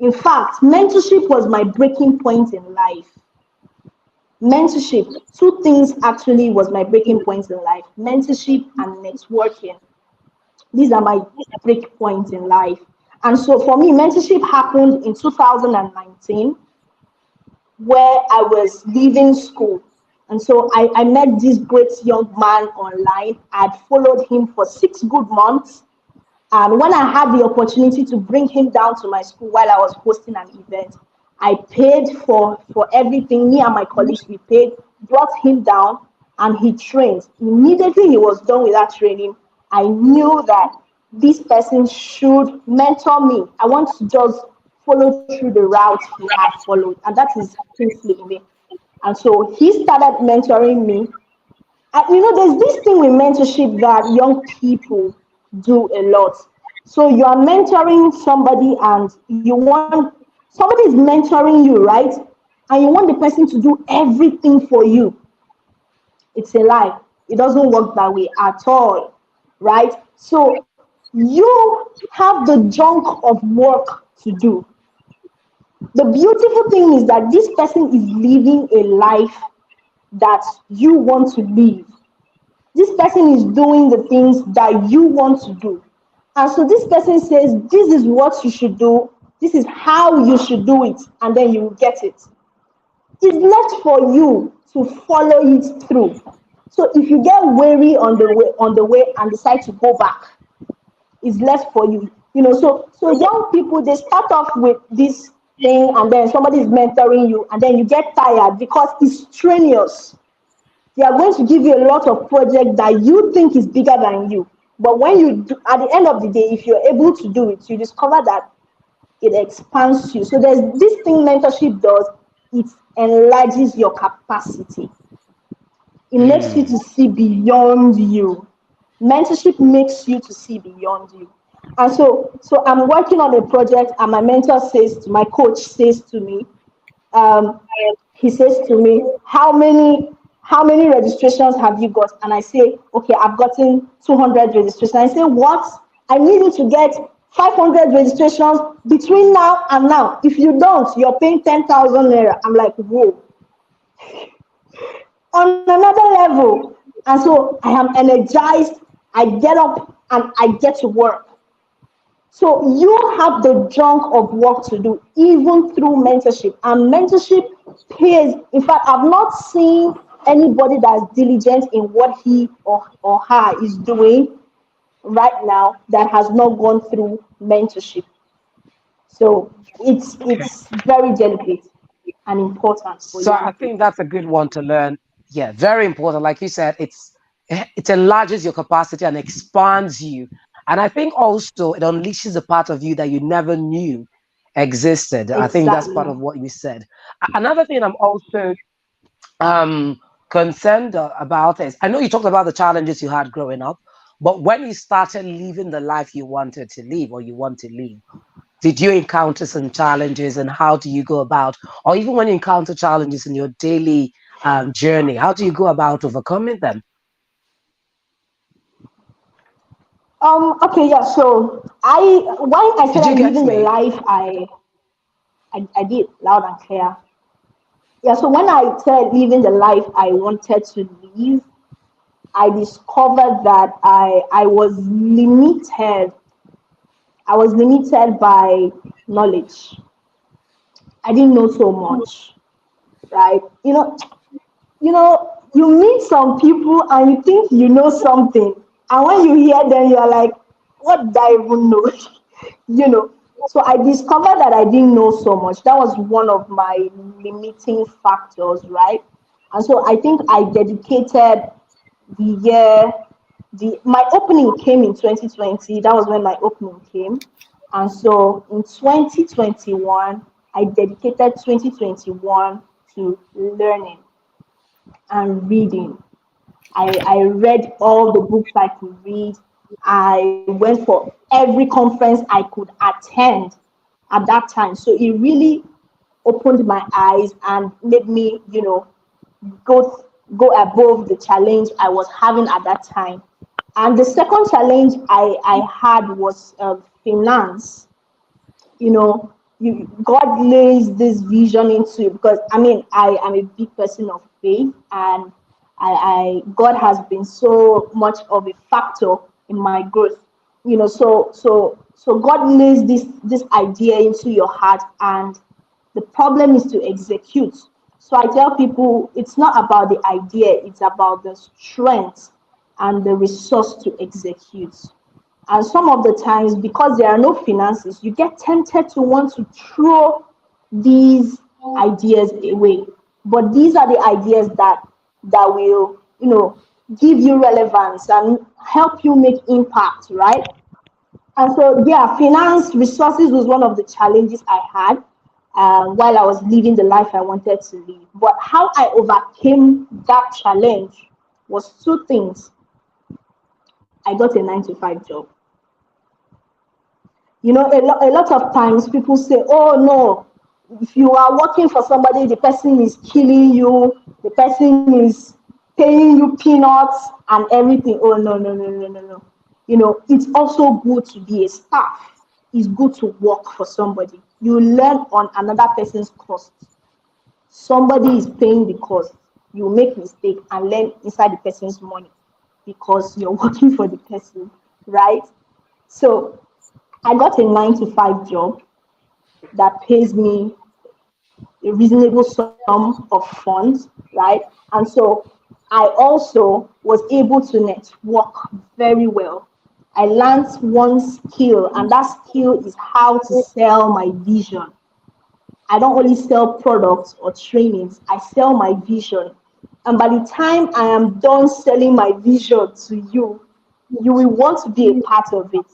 In fact, mentorship was my breaking point in life. Mentorship, two things actually was my breaking points in life: mentorship and networking. These are my break points in life. And so for me, mentorship happened in 2019 where I was leaving school. And so I met this great young man online. I'd followed him for 6 good months. And when I had the opportunity to bring him down to my school while I was hosting an event, I paid for everything. Me and my colleagues, we paid, brought him down, and he trained. Immediately he was done with that training, I knew that this person should mentor me. I want to just follow through the route he had followed, and that is Kingsley in me. And so he started mentoring me. And there's this thing with mentorship that young people do a lot. So you are mentoring somebody and somebody is mentoring you, right? And you want the person to do everything for you. It's a lie. It doesn't work that way at all, right? So you have the junk of work to do. The beautiful thing is that this person is living a life that you want to live. This person is doing the things that you want to do. And so this person says, this is what you should do, this is how you should do it, and then you will get it. It's left for you to follow it through. So if you get weary on the way and decide to go back, it's left for you. So young people, they start off with this thing and then somebody is mentoring you and then you get tired because it's strenuous. They are going to give you a lot of projects that you think is bigger than you. But when you do, at the end of the day, if you're able to do it, you discover that it expands you. So there's this thing mentorship does, it enlarges your capacity. It makes you to see beyond you. Mentorship makes you to see beyond you. And so I'm working on a project, and my coach says to me, he says to me, how many how many registrations have you got? And I say, okay, I've gotten 200 registrations. I say, what? I need you to get 500 registrations between now and now. If you don't, you're paying 10,000 naira. I'm like, whoa, on another level. And so I am energized. I get up and I get to work. So you have the junk of work to do, even through mentorship. And mentorship pays. In fact, I've not seen anybody that's diligent in what he or her is doing right now that has not gone through mentorship. So Okay. it's very delicate and important for So young I think people. that's a good one to learn. Yeah, very important. Like you said, it enlarges your capacity and expands you. And I think also it unleashes a part of you that you never knew existed. I think that's part Exactly. of what you said. Another thing I'm also um, concerned about is I know you talked about the challenges you had growing up, but when you started living the life you wanted to live or you want to live, did you encounter some challenges and how do you go about, or even when you encounter challenges in your daily journey, how do you go about overcoming them? Okay, yeah. So when I Did you started get living the me? life I did loud and clear. Yeah, so when I started living the life I wanted to live, I discovered that I was limited. I was limited by knowledge. I didn't know so much, right? You meet some people and you think you know something, and when you hear them, you're like, what do I even know? you know. So I discovered that I didn't know so much. That was one of my limiting factors, right? And so I think I dedicated the year the my opening came in 2020. That was when my opening came. And so in 2021, I dedicated 2021 to learning and reading. I read all the books I could read. I went for every conference I could attend at that time. So it really opened my eyes and made me, go above the challenge I was having at that time. And the second challenge I had was finance. God lays this vision into you because I mean I am a big person of faith, and God has been so much of a factor in my growth. So God lays this idea into your heart, and the problem is to execute. So I tell people it's not about the idea, it's about the strength and the resource to execute. And some of the times, because there are no finances, you get tempted to want to throw these ideas away. But these are the ideas that will, give you relevance and help you make impact, right? And so, yeah, finance resources was one of the challenges I had while I was living the life I wanted to live. But how I overcame that challenge was two things. I got a 9 to 5 job. A lot of times people say, oh no, if you are working for somebody, the person is killing you, the person is paying you peanuts and everything. Oh no, no, no, no, no, no. It's also good to be a staff. It's good to work for somebody. You learn on another person's cost. Somebody is paying the cost. You make mistake and learn inside the person's money because you're working for the person, right? So I got a 9 to 5 job that pays me a reasonable sum of funds, right? And so I also was able to network very well. I learned one skill, and that skill is how to sell my vision. I don't only sell products or trainings, I sell my vision. And by the time I am done selling my vision to you, you will want to be a part of it.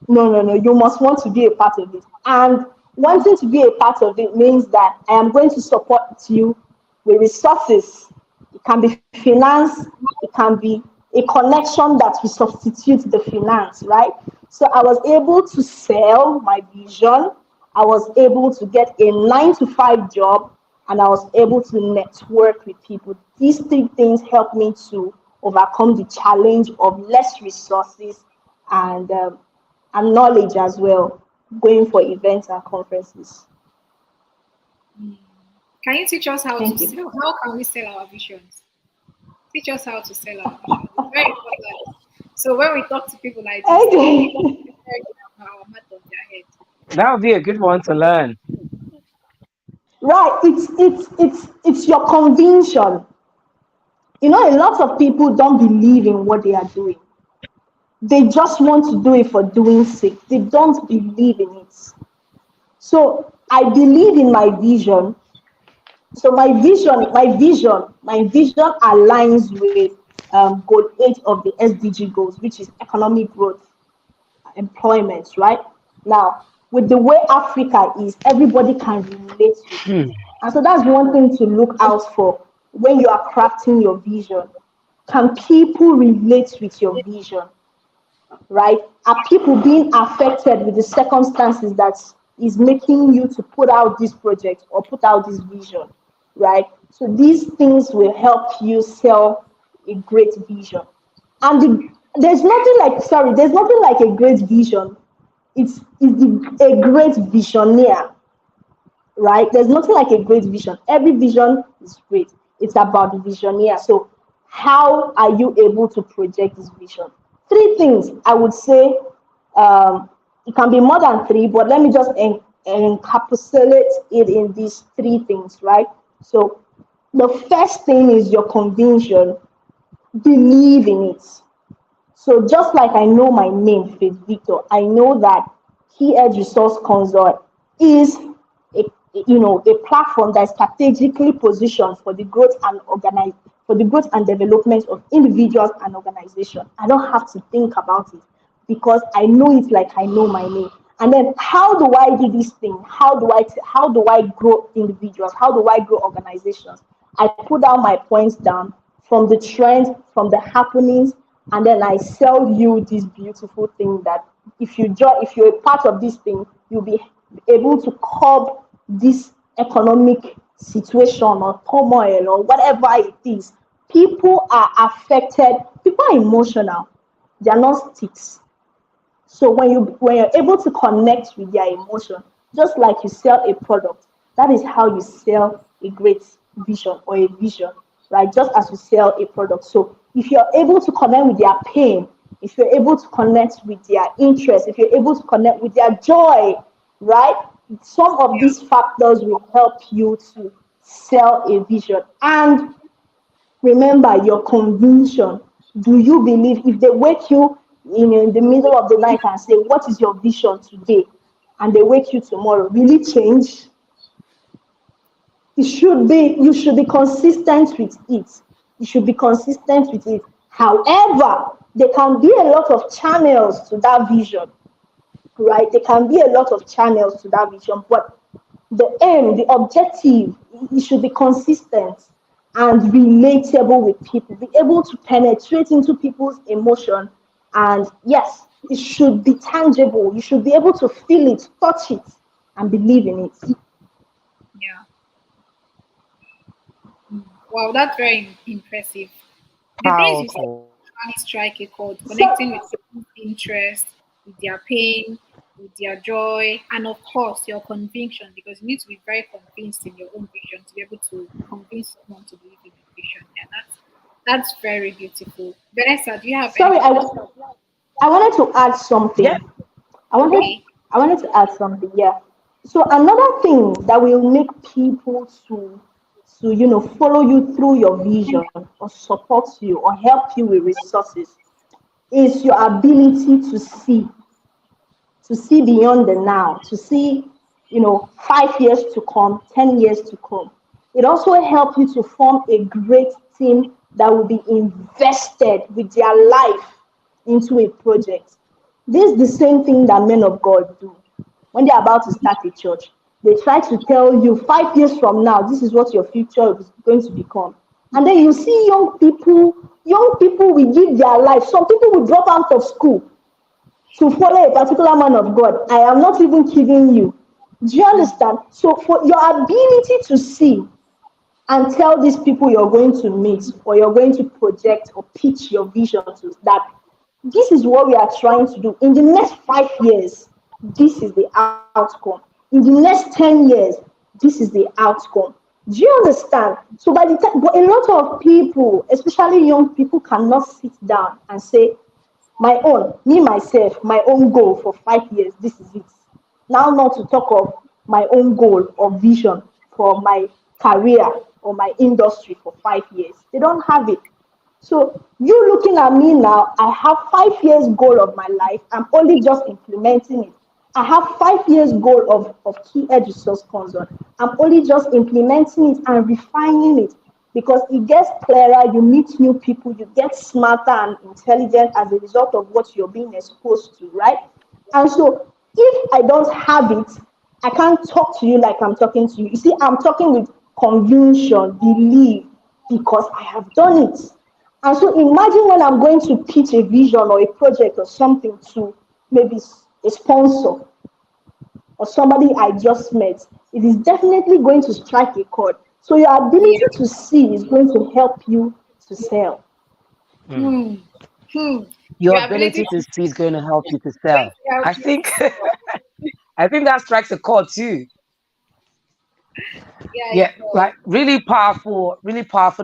No, no, no. You must want to be a part of it. And wanting to be a part of it means that I am going to support you with resources. It can be finance, it can be a connection that will substitute the finance, right? So I was able to sell my vision. I was able to get a 9 to 5 job and I was able to network with people. These three things helped me to overcome the challenge of less resources and knowledge as well, going for events and conferences. Mm. Can you teach us how to Thank you. sell? How can we sell our visions? Teach us how to sell our visions. It's very important. So when we talk to people like this, they will Okay. very have our mat on their head. That would be a good one to learn. Right. It's your conviction. You know, a lot of people don't believe in what they are doing. They just want to do it for doing sake. They don't believe in it. So I believe in my vision. So my vision aligns with goal 8 of the SDG goals, which is economic growth, employment, right? Now, with the way Africa is, everybody can relate with it. Hmm. And so that's one thing to look out for when you are crafting your vision. Can people relate with your vision, right? Are people being affected with the circumstances that is making you to put out this project or put out this vision, right? So these things will help you sell a great vision. And there's nothing like a great vision. A great visionaire, right? There's nothing like a great vision. Every vision is great. It's about the visionaire. So, how are you able to project this vision? Three things I would say. It can be more than three, but let me just encapsulate it in these three things, right? So, the first thing is your conviction. Believe in it. So just like I know my name, Faith Victor, I know that Key Edge Resource Consult is a a platform that is strategically positioned for the growth and development of individuals and organizations. I don't have to think about it because I know it like I know my name. And then how do I do this thing? How do I grow individuals? How do I grow organizations? I put down my points down from the trends, from the happenings, and then I sell you this beautiful thing that if you're a part of this thing, you'll be able to curb this economic situation or turmoil or whatever it is. People are affected, people are emotional, they are not sticks. So when you're able to connect with their emotion, just like you sell a product, that is how you sell a great vision or a vision, right? Just as you sell a product. So if you're able to connect with their pain, if you're able to connect with their interest, if you're able to connect with their joy, right? Some of Yeah. these factors will help you to sell a vision. And remember your conviction. Do you believe if they wake you in the middle of the night and say, "What is your vision today?" and they wake you tomorrow, will it change? You should be consistent with it. You should be consistent with it. However, there can be a lot of channels to that vision, right? There can be a lot of channels to that vision, but the aim, the objective, it should be consistent and relatable with people, be able to penetrate into people's emotion. And yes, it should be tangible. You should be able to feel it, touch it, and believe in it. Yeah. Mm. Wow, that's very impressive. The things you said Powerful. really strike a chord, connecting with So, people's interest, with their pain, with their joy, and of course your conviction, because you need to be very convinced in your own vision to be able to convince someone to believe in your vision. Yeah, that's very beautiful. Vanessa, do you have sorry, anything? I wanted to add Yeah. something. I wanted Okay. I wanted to add something, yeah. So another thing that will make people to follow you through your vision or support you or help you with resources is your ability to see beyond the now, to see 5 years to come, 10 years to come. It also helps you to form a great team that will be invested with their life into a project. This is the same thing that men of God do when they're about to start a church. They try to tell you 5 years from now, this is what your future is going to become. And then you see young people will give their life. Some people will drop out of school to follow a particular man of God. I am not even kidding you. Do you understand? So for your ability to see and tell these people you're going to meet or you're going to project or pitch your vision to, that this is what we are trying to do in the next 5 years. This is the outcome. In the next 10 years, this is the outcome. Do you understand? So by the time, but a lot of people, especially young people, cannot sit down and say, my own, me myself, my own goal for 5 years, this is it. Now, not to talk of my own goal or vision for my career or my industry for 5 years. They don't have it. So you looking at me now, I have 5 years goal of my life. I'm only just implementing it. I have 5 years goal of key edge resource consult. I'm only just implementing it and refining it because it gets clearer, you meet new people, you get smarter and intelligent as a result of what you're being exposed to, right? And so if I don't have it, I can't talk to you like I'm talking to you. You see, I'm talking with conviction, belief, because I have done it. And so imagine when I'm going to pitch a vision or a project or something to maybe a sponsor or somebody I just met, it is definitely going to strike a chord. So your ability Yeah. to see is going to help you to sell. Mm. Hmm. Hmm. Your Your ability ability to to see is going to help you to going sell. to help I you to think sell. I think that strikes a chord too. Yeah, Yeah, it does. like really powerful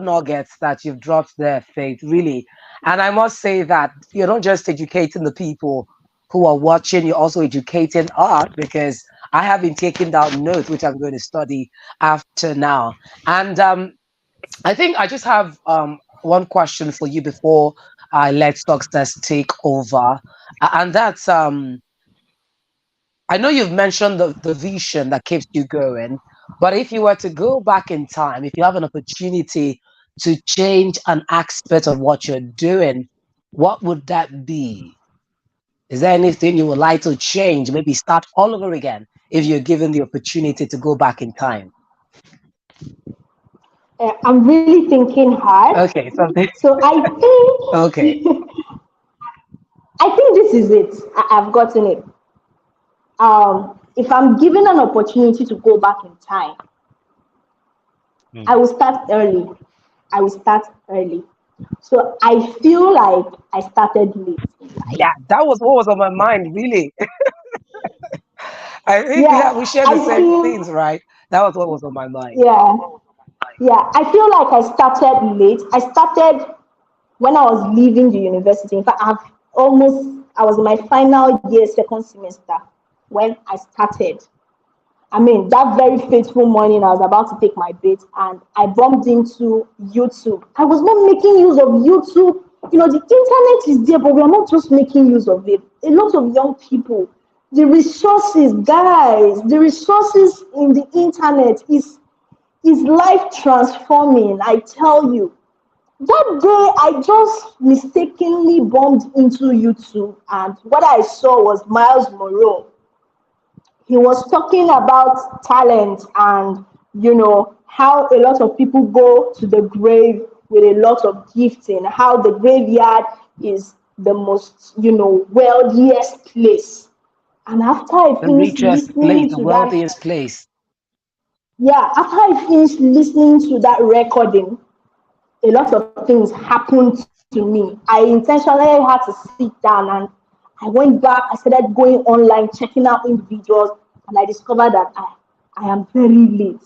nuggets that you've dropped there, Faith, really. And I must say that you're not just educating the people who are watching, you're also educating us because I have been taking down notes, which I'm going to study after now. And I think I just have one question for you before I let success take over. And that's I know you've mentioned the vision that keeps you going, but if you were to go back in time, if you have an opportunity to change an aspect of what you're doing, what would that be? Is there anything you would like to change? Maybe start all over again if you're given the opportunity to go back in time. I'm really thinking hard. Okay, something. So Okay. I think this is it. I've gotten it. If I'm given an opportunity to go back in time, I Mm. will start early. I will start early. So I feel like I started late in life. Yeah, that was what was on my mind, really. I think Yeah, we share the I same things, feel, right? That was what was on my mind. yeah, yeah. I feel like I started late. I started when I was leaving the university. In fact, I was in my final year, second semester, when I started. I mean, that very fateful morning, I was about to take my bait and I bumped into YouTube. I was not making use of YouTube. You know, the internet is there, but we are not just making use of it. A lot of young people, the resources, guys, the resources in the internet is life transforming. I tell you. That day, I just mistakenly bumped into YouTube, and what I saw was Miles Monroe. He was talking about talent and how a lot of people go to the grave with a lot of gifting, how the graveyard is the most wealthiest place. And after I The finished richest place, listening the to that, wealthiest place. yeah, after I finished listening to that recording, a lot of things happened to me. I intentionally had to sit down and I went back. I started going online, checking out individuals, and I discovered that I am very late.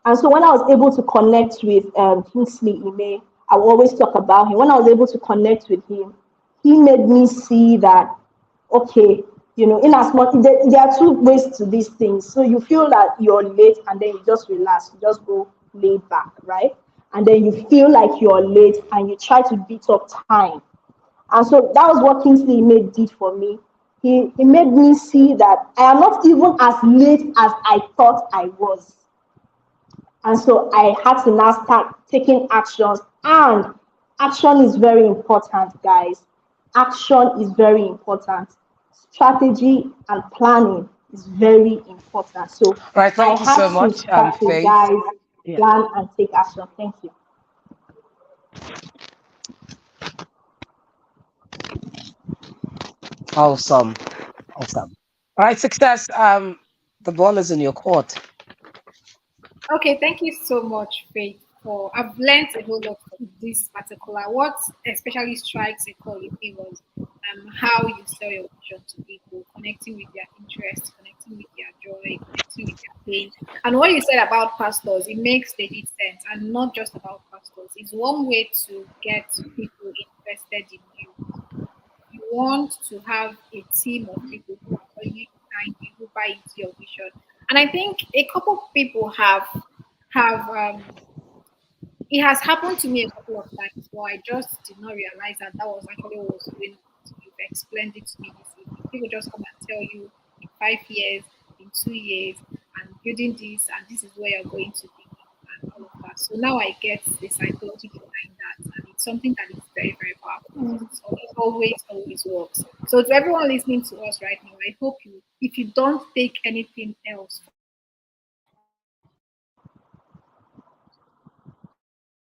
And so when I was able to connect with Kingsley Ime, I will always talk about him. When I was able to connect with him, he made me see that, okay, in as much, there are two ways to these things. So you feel that you're late and then you just relax, you just go laid back, right? And then you feel like you're late and you try to beat up time. And so that was what Kingsley made did for me. He made me see that I am not even as late as I thought I was. And so I had to now start taking actions. And action is very important, guys. Action is very important. Strategy and planning is very important. So All right, I thank you had so to much, Faith. strategize, Yeah, plan, and take action. Thank you. awesome, awesome. All right, success. The ball is in your court. Okay, thank you so much, Faith, or I've learned a whole lot from this particular. What especially strikes a chord with me was how you sell your vision to people, connecting with their interests, connecting with their joy, connecting with their pain. And what you said about pastors, it makes legit sense, and not just about pastors. It's one way to get people invested in you. You want to have a team of people who are already behind you, who buy into your vision. And I think a couple of people have it has happened to me a couple of times, but I just did not realize that that was actually what was going on. So you've explained it to me this evening. People just come and tell you in 5 years, in 2 years, and building this, and this is where you're going to be, and all of that. So now I get the psychology behind that, and it's something that is very, very powerful because it always works. So to everyone listening to us right now, I hope you, if you don't take anything else from this conversation, I hope you take that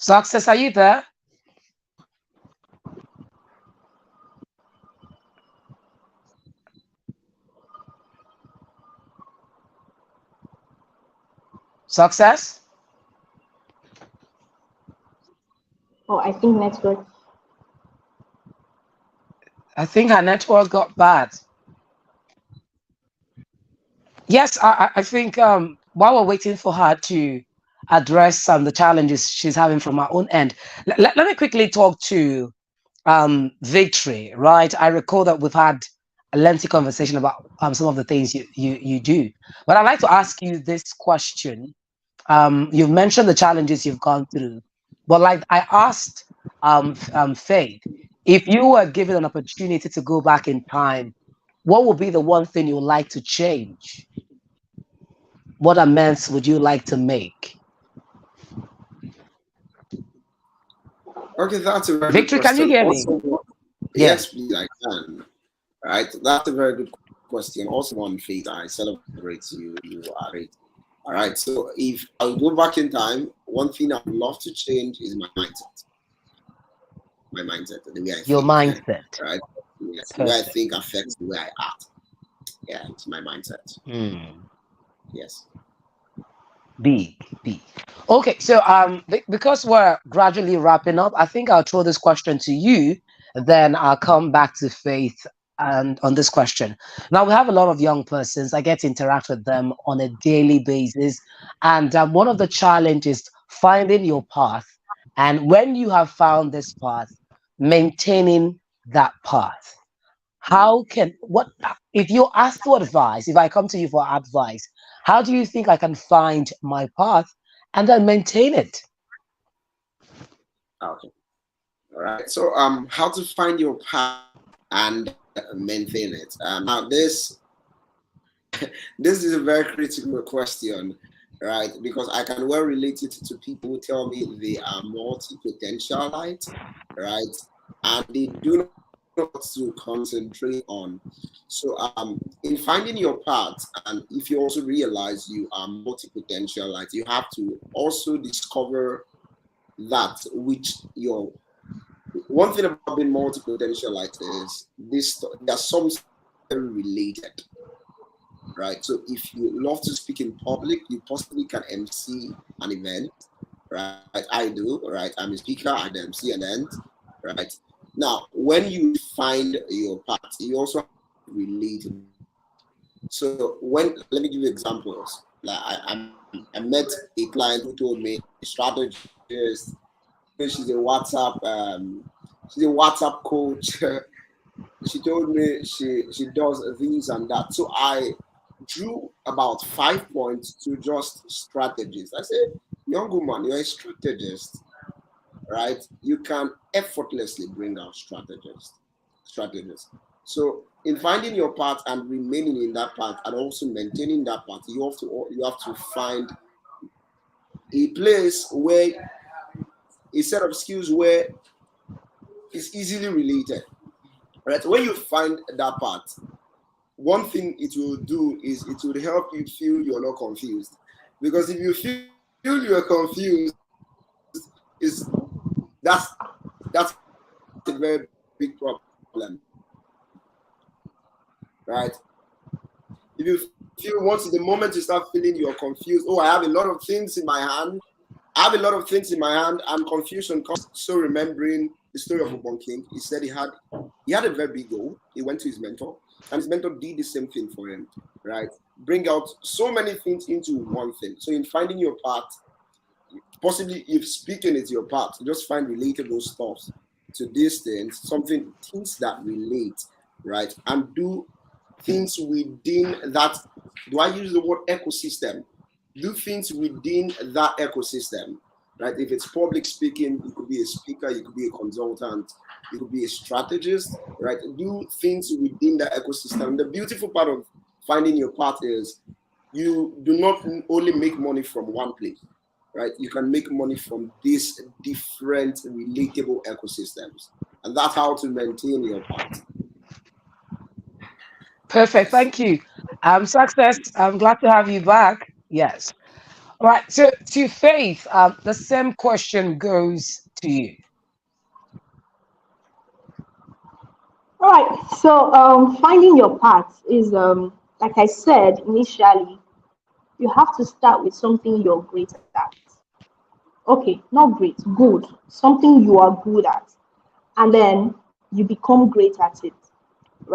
Success, are you there? Success? Oh, I think network. I think her network got bad. Yes, I think while we're waiting for her to address the challenges she's having from her own end, let me quickly talk to Victory, right? I recall that we've had a lengthy conversation about some of the things you do. But I'd like to ask you this question. You've mentioned the challenges you've gone through, but like I asked Faith, if you were given an opportunity to go back in time, what would be the one thing you would like to change? What amends would you like to make? Okay, that's a very good Victory, can you question. hear me? Also, Yeah. yes, please, I can. Right, that's a very good question. Also, one Faith, I celebrate you. You are great. All right, so if I'll go back in time, one thing I'd love to change is my mindset, the way I Your think. mindset. Right, yes, the way I Perfect. think affects the way I act. Yeah, it's my mindset. Hmm. Yes. Big, big. Okay, so because we're gradually wrapping up, I think I'll throw this question to you, then I'll come back to Faith and on this question. Now we have a lot of young persons. I get to interact with them on a daily basis, and one of the challenges finding your path, and when you have found this path, maintaining that path. How can what if you ask for advice, if I come to you for advice, how do you think I can find my path and then maintain it? Okay. All right. So, how to find your path and maintain it. Now, this is a very critical question, right? Because I can well relate it to people who tell me they are multi-potentialite, right? And they do not know what to concentrate on. So, in finding your path, and if you also realize you are multi-potentialite, you have to also discover that which your one thing about being multi-potentialite is this: there are some very related, right? So if you love to speak in public, you possibly can MC an event, right? I do, right? I'm a speaker, I do MC an event, right? Now, when you find your part, you also have to relate. So when let me give you examples. Like I met a client who told me a strategist. She's a she's a WhatsApp coach. She told me she does this and that. So I drew about 5 points to just strategies. I said, young woman, you're a strategist, right? You can effortlessly bring out strategists. So in finding your path and remaining in that path and also maintaining that path, you have to find a place where a set of skills where it's easily related, Right? When you find that part, one thing it will do is it will help you feel you're not confused. Because if you feel you're confused, is that's a very big problem, right? If you feel once the moment you start feeling you're confused, oh, I have a lot of things in my hand, I'm confused and so remembering the story of Ubon King. He said he had a very big goal. He went to his mentor, and his mentor did the same thing for him, right? Bring out so many things into one thing. So in finding your part, possibly if speaking is your part, just find relatable stuff to these things, things that relate, right? And do things within that. Do I use the word ecosystem? Do things within that ecosystem, right? If it's public speaking, you could be a speaker, you could be a consultant, you could be a strategist, right? Do things within the ecosystem. The beautiful part of finding your path is you do not only make money from one place, right? You can make money from these different relatable ecosystems, and that's how to maintain your path. Perfect. Thank you. Success. I'm glad to have you back. Yes. All right. So to Faith, the same question goes to you. All right. So finding your path is like I said initially, you have to start with something you're great at. Okay, not great, good. Something you are good at. And then you become great at it,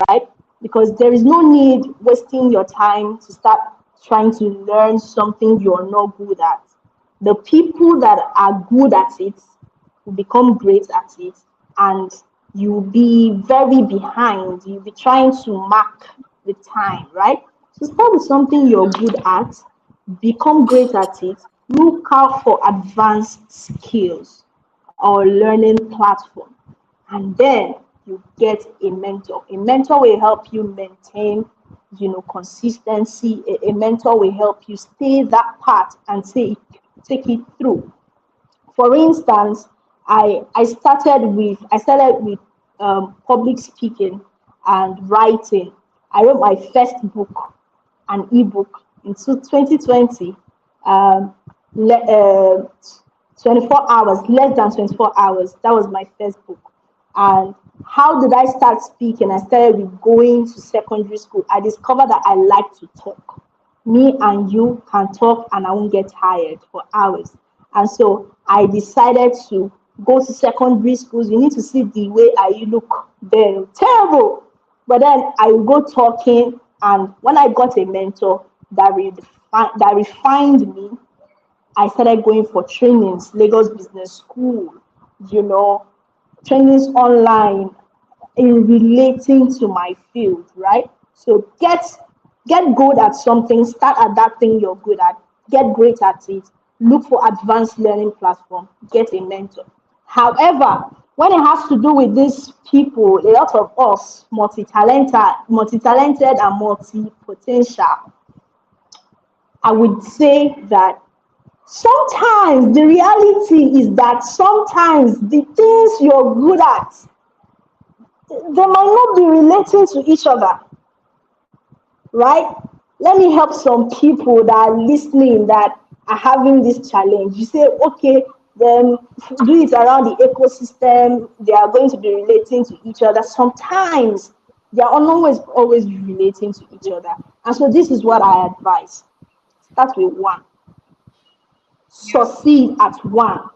right? Because there is no need wasting your time to start trying to learn something you're not good at. The people that are good at it will become great at it, and you'll be very behind. You'll be trying to mark the time, right? So start with something you're good at, become great at it, look out for advanced skills or learning platform, and then you get a mentor. A mentor will help you maintain, consistency. A mentor will help you stay that path and take it through. For instance, I started with public speaking and writing. I wrote my first book, an ebook, in 2020. Um, le- uh, 24 hours, less than 24 hours. That was my first book. And how did I start speaking? I started with going to secondary school. I discovered that I like to talk. Me and you can talk and I won't get tired for hours. And so I decided to go to secondary schools. You need to see the way I look then. Terrible. But then I will go talking, and when I got a mentor that refined me, I started going for trainings, Lagos Business School, you know, trainings online in relating to my field, right? So get good at something, start at that thing you're good at, get great at it, look for advanced learning platform, get a mentor. However, when it has to do with these people, a lot of us, multi-talented and multi-potential, I would say that sometimes the reality is that sometimes the things you're good at, they might not be relating to each other, right? Let me help some people that are listening that are having this challenge. You say, okay, then do it around the ecosystem. They are going to be relating to each other. Sometimes they are not always relating to each other. And so this is what I advise. Start with one. Yeah. Succeed at one.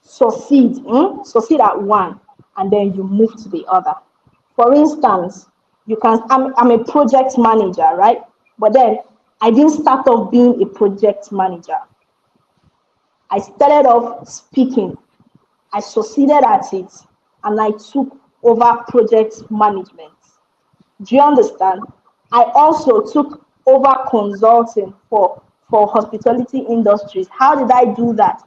Succeed at one, and then you move to the other. For instance, I'm a project manager, right? But then I didn't start off being a project manager. I started off speaking. I succeeded at it, and I took over project management. Do you understand? I also took over consulting for hospitality industries. How did I do that?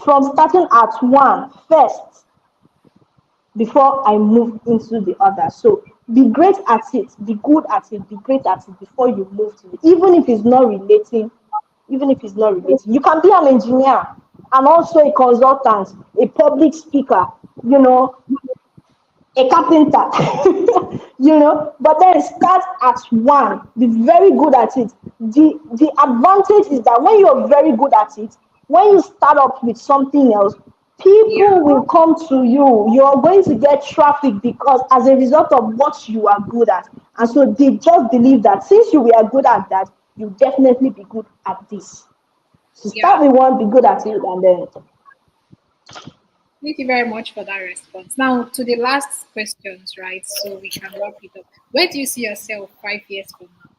From starting at one first before I move into the other. So be great at it, be good at it, be great at it before you move to it. Even if it's not relating. You can be an engineer and also a consultant, a public speaker, you know, a carpenter, but then start at one, be very good at it. The advantage is that when you're very good at it, when you start up with something else, Yeah. people will come to you. You're going to get traffic because as a result of what you are good at. And so they just believe that since you were good at that, you definitely be good at this. So start Yeah. with one, be good at it, and then Thank you very much for that response. Now to the last questions, right? So we can wrap it up. Where do you see yourself 5 years from now?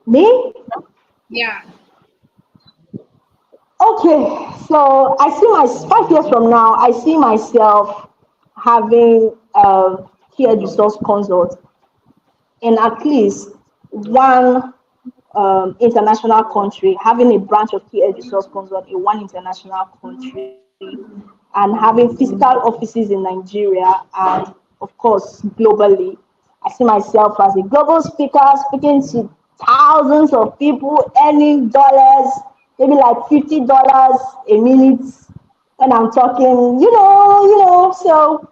me. Yeah. Okay, so I see my 5 years from now. I see myself having key resource consult in at least one international country, having a branch of key resource consult in one international country, and having physical offices in Nigeria and, of course, globally. I see myself as a global speaker speaking to thousands of people, earning dollars, maybe like $50 a minute when I'm talking, so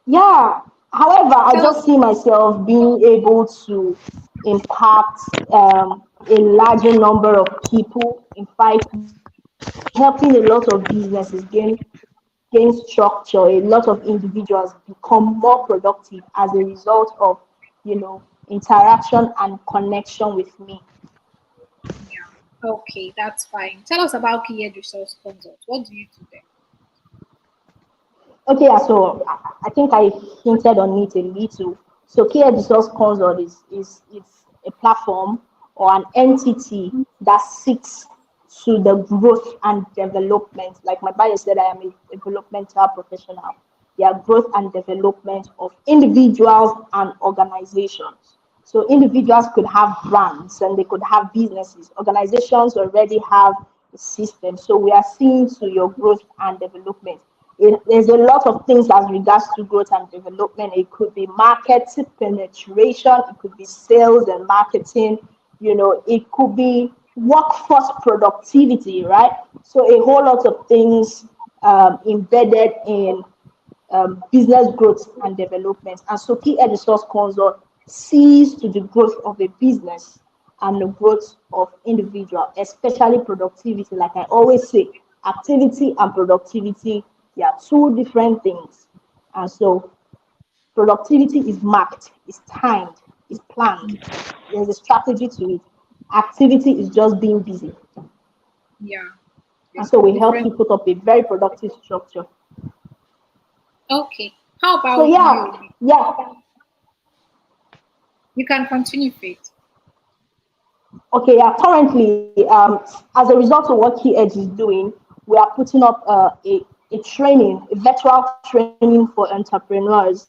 yeah. However, I Tell us. just see myself being able to impact a larger number of people in 5 years, helping a lot of businesses gain structure, a lot of individuals become more productive as a result of, interaction and connection with me. Yeah. Okay, that's fine. Tell us about Key Resource Consult. What do you do there? Okay, yeah, so I think I hinted on it a little. So Care Resource Consult is it's a platform or an entity that seeks to the growth and development. Like my bio said, I am a developmental professional. Yeah, growth and development of individuals and organizations. So individuals could have brands and they could have businesses. Organizations already have a system. So we are seeing to your growth and development. There's a lot of things as regards to growth and development. It could be market penetration, it could be sales and marketing, it could be workforce productivity, right? So a whole lot of things embedded in business growth and development. And so key resource consult sees to the growth of a business and the growth of individual, especially productivity. Like I always say, activity and productivity, they are two different things. And so productivity is marked, is timed, is planned. There's a strategy to it. Activity is just being busy. Yeah. And There's so we help different. you put up a very productive structure. Okay. How So about yeah, you? yeah. You can continue, Faith. Okay, yeah, currently, as a result of what Key Edge is doing, we are putting up a training, a virtual training for entrepreneurs,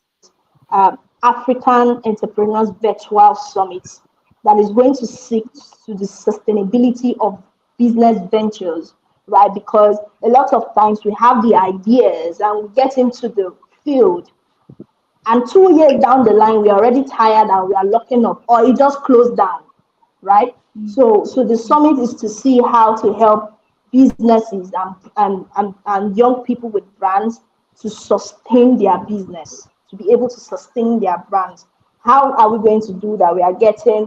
African Entrepreneurs Virtual Summit that is going to seek to the sustainability of business ventures, right? Because a lot of times we have the ideas and we get into the field, and 2 years down the line, we're already tired and we are locking up, or it just closed down, right? So the summit is to see how to help businesses and young people with brands to sustain their business, to be able to sustain their brands. How are we going to do that? We are getting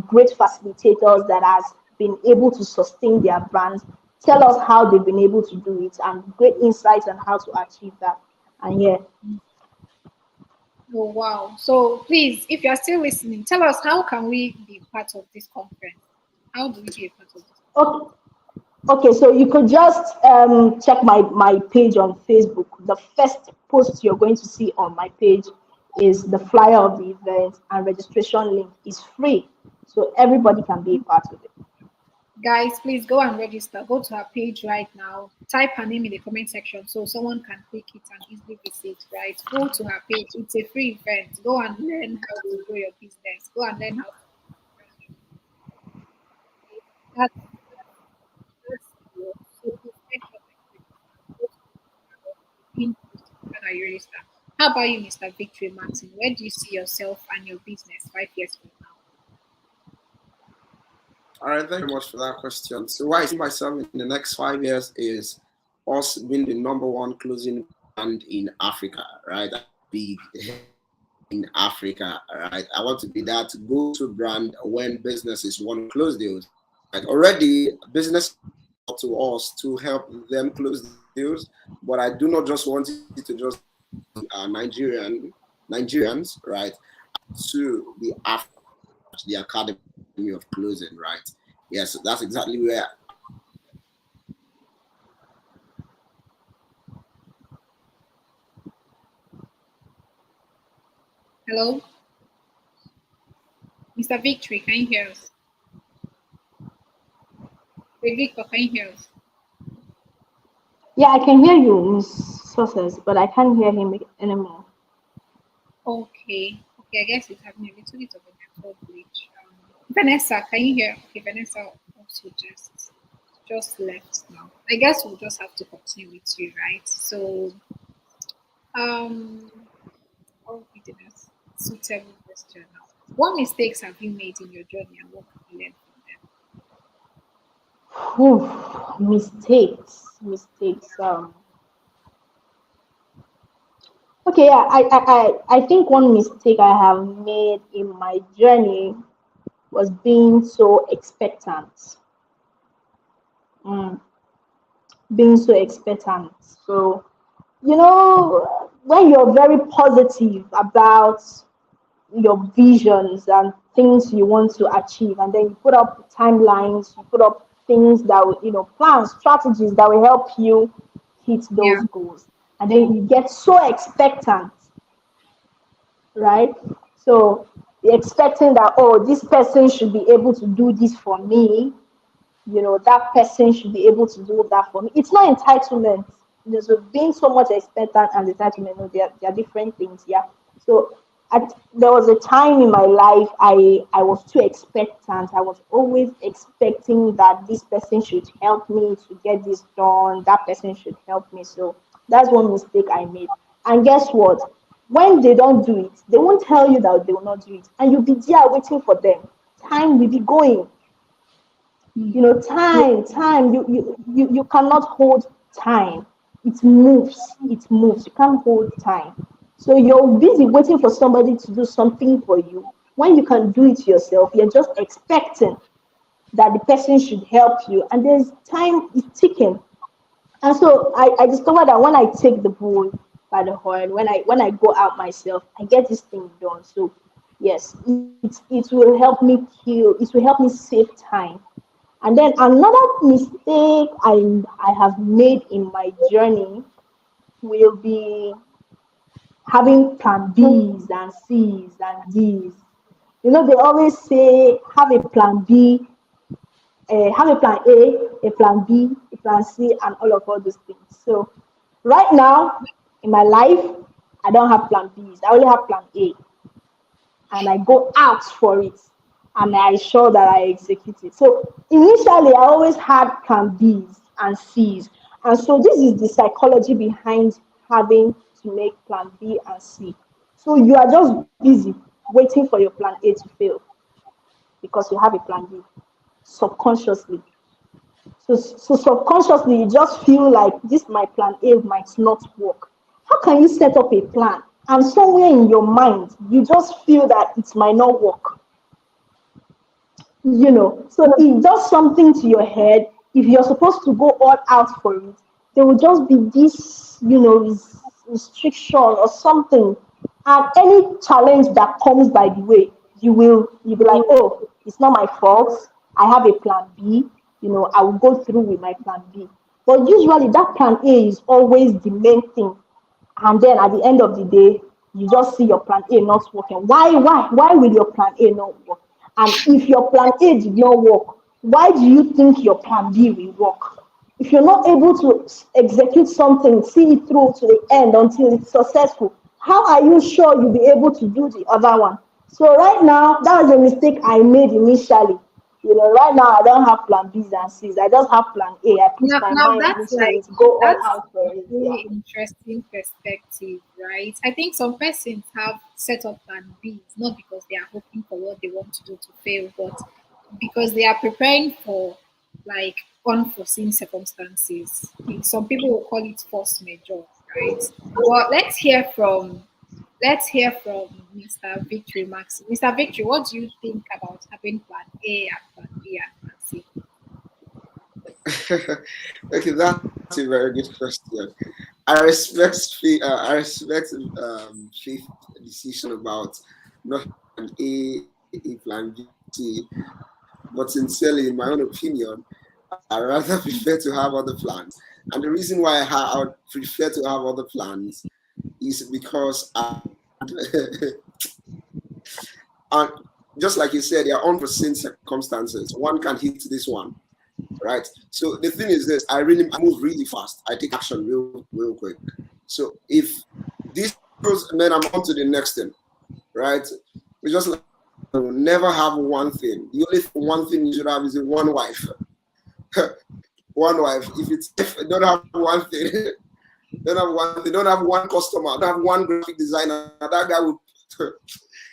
great facilitators that has been able to sustain their brands, tell us how they've been able to do it, and great insights on how to achieve that. And yeah. Oh, wow. So please, if you're still listening, tell us how can we be part of this conference? How do we be a part of this? Okay, okay, so you could just check my page on Facebook. The first post you're going to see on my page is the flyer of the event, and registration link is free. So everybody can be a part of it. Guys, please go and register. Go to our page right now. Type her name in the comment section so someone can click it and easily visit, right? Go to her page. It's a free event. Go and learn how to grow your business. Go and learn how to that's that's your so please make sure that you pin post that you register. How about you, Mr. Victory Martin? Where do you see yourself and your business 5 years from now? All right, thank you very much for that question. So, where I see myself in the next 5 years is us being the number one clothing brand in Africa, right? Big in Africa, right? I want to be that go-to brand when businesses want to close deals. Like already, business to us to help them close deals, but I do not just want it to just Nigerians, right? To the the Academy of Closing, right? Yes, that's exactly where. Hello, Mr. Victory, can you hear us? Hey, Victor, can you hear us? Yeah, I can hear you, Miss Sources, but I can't hear him anymore. Okay, okay, I guess it's having a little bit of a network glitch. Vanessa, can you hear? Okay, Vanessa also just left now. I guess we'll just have to continue with you, right? So, um, oh goodness, suitable question now. What mistakes have you made in your journey, and what have you learned from them? Whew, mistakes. Okay, yeah, I think one mistake I have made in my journey was being so expectant. Mm, being so expectant. So, when you're very positive about your visions and things you want to achieve, and then you put up timelines, you put up things that will, plans, strategies that will help you hit Yeah, those goals, and then you get so expectant, right? So you're expecting that, oh, this person should be able to do this for me, that person should be able to do that for me. It's not entitlement. So being so much expectant and entitlement, no, they are different things. Yeah. So there was a time in my life I was too expectant. I was always expecting that this person should help me to get this done. That person should help me. So that's one mistake I made. And guess what? When they don't do it, they won't tell you that they will not do it, and you'll be there waiting for them. Time will be going. Time, you cannot hold time. It moves, you can't hold time. So you're busy waiting for somebody to do something for you when you can do it yourself. You're just expecting that the person should help you, and there's time is ticking. And so I discovered that when I take the bull by the horn, when I go out myself, I get this thing done. So yes, it will help me kill, it will help me save time. And then another mistake I have made in my journey will be having plan B's and C's and D's. They always say have a plan B, have a plan A plan B, a plan C, and all those things. So right now in my life, I don't have plan B's. I only have plan A, and I go out for it, and I ensure that I execute it. So initially, I always had plan B's and C's. And so this is the psychology behind having to make plan B and C. So you are just busy waiting for your plan A to fail because you have a plan B subconsciously. So subconsciously, you just feel like this my plan A might not work. How can you set up a plan and somewhere in your mind you just feel that it might not work? So it does something to your head. If you're supposed to go all out for it, there will just be this, restriction or something. And any challenge that comes by the way, you'll be like, oh, it's not my fault. I have a plan B. I will go through with my plan B. But usually that plan A is always the main thing, and then at the end of the day you just see your plan A not working. Why will your plan A not work? And if your plan A did not work, why do you think your plan B will work? If you're not able to execute something, see it through to the end until it's successful, how are you sure you'll be able to do the other one? So right now, that was a mistake I made initially. Right now I don't have plan B's and C's. I just have plan A. I put now, my now mind that's into like it, go all that's out a for it. Yeah. very interesting perspective, right? I think some persons have set up plan B's not because they are hoping for what they want to do to fail, but because they are preparing for like unforeseen circumstances. Some people will call it force majeure, right? But let's hear from Mr. Victory Max. Mr. Victory, what do you think about having plan A and plan B and plan C? Okay, that's a very good question. I respect faith decision about not an A plan B, C, but sincerely, in my own opinion, I rather prefer to have other plans. And the reason why I would prefer to have other plans is because and just like you said, there are unforeseen circumstances. One can hit this one, right? So the thing is this: I move really fast. I take action real quick. So if this goes, and then I'm on to the next thing, right? It's just like you will never have one thing. The only one thing you should have is a one wife. One wife. If you don't have one thing, don't have one thing, don't have one customer, don't have one graphic designer, that guy will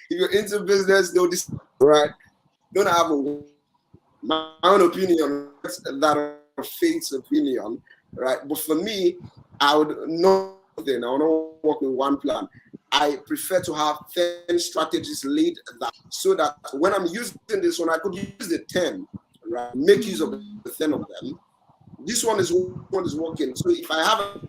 if you're into business, they'll decide, right? Don't have my own opinion, that of faith's opinion, right? But for me, I would I would not work with one plan. I prefer to have 10 strategies laid that so that when I'm using this one, I could use the 10, right? Make use of the 10 of them. This one is working. So if I have a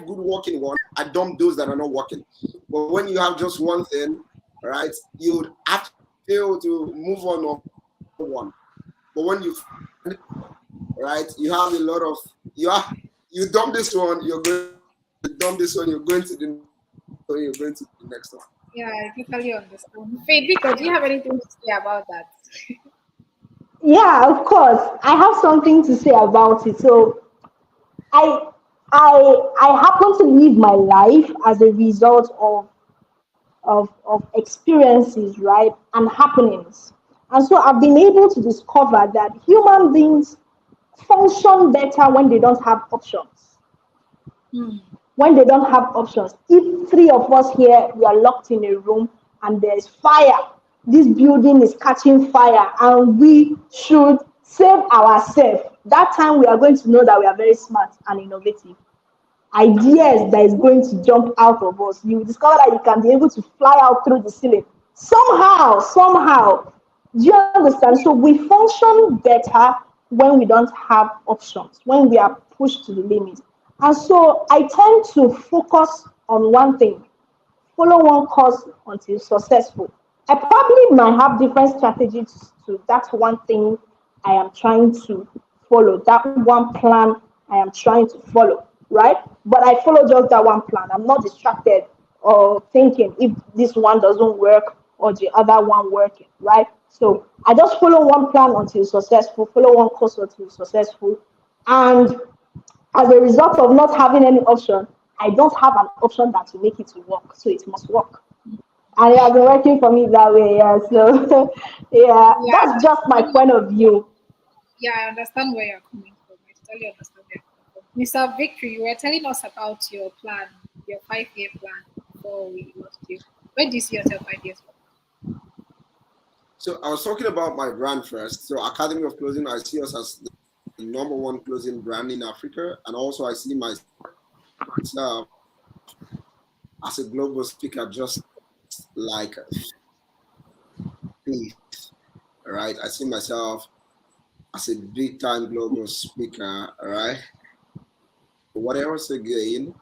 good working one, I dump those that are not working. But when you have just one thing, right, you would have to fail to move on one. But when you right, you have a lot of you dump this one, you're going to dump this one, you're going to the next one. Yeah, I totally understand. Federico, do you have anything to say about that? Yeah, of course. I have something to say about it. So I I happen to live my life as a result of experiences, right, and happenings. And so I've been able to discover that human beings function better when they don't have options. Hmm. When they don't have options. If three of us here, we are locked in a room and there's fire, this building is catching fire, and we should save ourselves. That time we are going to know that we are very smart and innovative. Ideas that is going to jump out of us. You discover that you can be able to fly out through the ceiling. Somehow. Do you understand? So we function better when we don't have options, when we are pushed to the limit. And so I tend to focus on one thing, follow one course until successful. I probably might have different strategies to that one thing I am trying to follow, that one plan I am trying to follow, right? But I follow just that one plan. I'm not distracted or thinking if this one doesn't work or the other one working, right? So I just follow one plan until successful, follow one course until successful. And as a result of not having any option, I don't have an option that will make it to work. So it must work. And it has been working for me that way. Yeah. So yeah, Yeah, that's just my point of view. yeah, I understand where you're coming from. I totally understand where you're coming from. Mr. Victory, you were telling us about your plan, your 5 year plan before we lost you. Where do you see yourself 5 years from? So I was talking about my brand first. So Academy of Clothing, I see us as the number one clothing brand in Africa, and also I see myself as a global speaker, just like Faith, right? I see myself as a big time global speaker, all right? What else again?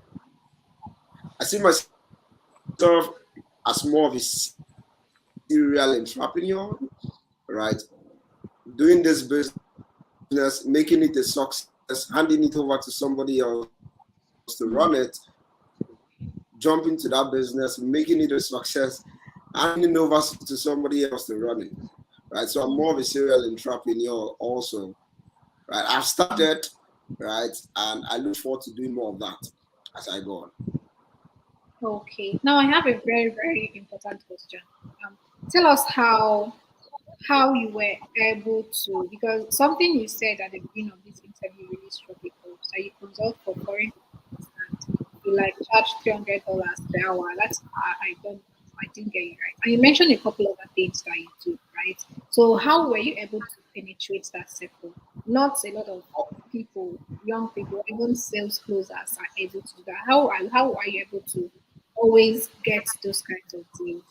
I see myself as more of a serial entrepreneur, right? Doing this business, making it a success, handing it over to somebody else to run it, jump into that business, making it a success, handing over to somebody else to run it, right? So I'm more of a serial entrepreneur also, right? I've started, right? And I look forward to doing more of that as I go on. Okay. Now I have a very, very important question. Tell us how you were able to, because something you said at the beginning of this interview really struck a chord, that you consult for foreign companies and you like charge $300 per hour. I didn't get it right. And you mentioned a couple other things that you do, right? So how were you able to penetrate that circle? Not a lot of people, young people, even sales closers are able to do that. How are you able to always get those kinds of deals?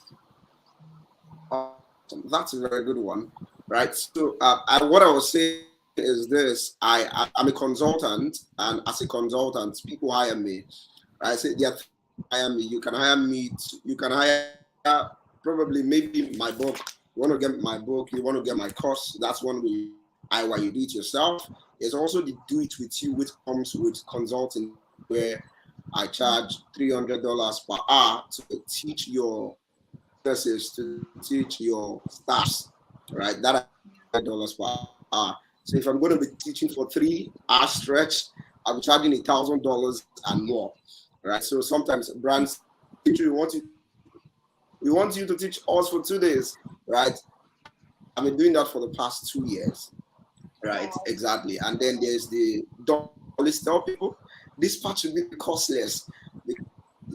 That's a very good one, right? So, what I was saying is this: I'm a consultant, and as a consultant, people hire me. I say there are things hire me. You can hire me. You can hire probably maybe my book. You want to get my book. You want to get my course. That's one way. I why you do it yourself. There's also the do it with you, which comes with consulting, where I charge $300 per hour to teach your businesses, to teach your staffs, right? That $100 per hour. So if I'm going to be teaching for 3 hour stretch, I'll be charging $1,000 and more, right? So sometimes brands, we want you to teach us for 2 days, right? I've been doing that for the past 2 years, right? Wow. Exactly. And then there's the don't always tell people this part should be costless because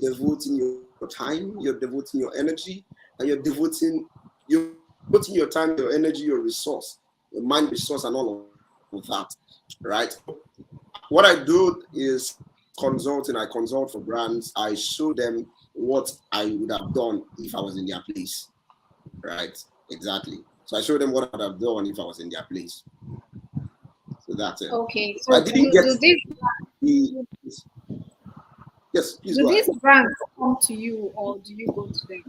you're devoting your time, you're devoting your energy, and you're devoting your time, your energy, your resource, your mind resource, and all of that, right? What I do is consulting. I consult for brands. I show them what I would have done if I was in their place, right? Exactly. So I show them what I would have done if I was in their place. So that's it. Okay, So I so didn't get the. Yes, please do go these ahead. brands come to you or do you go to them?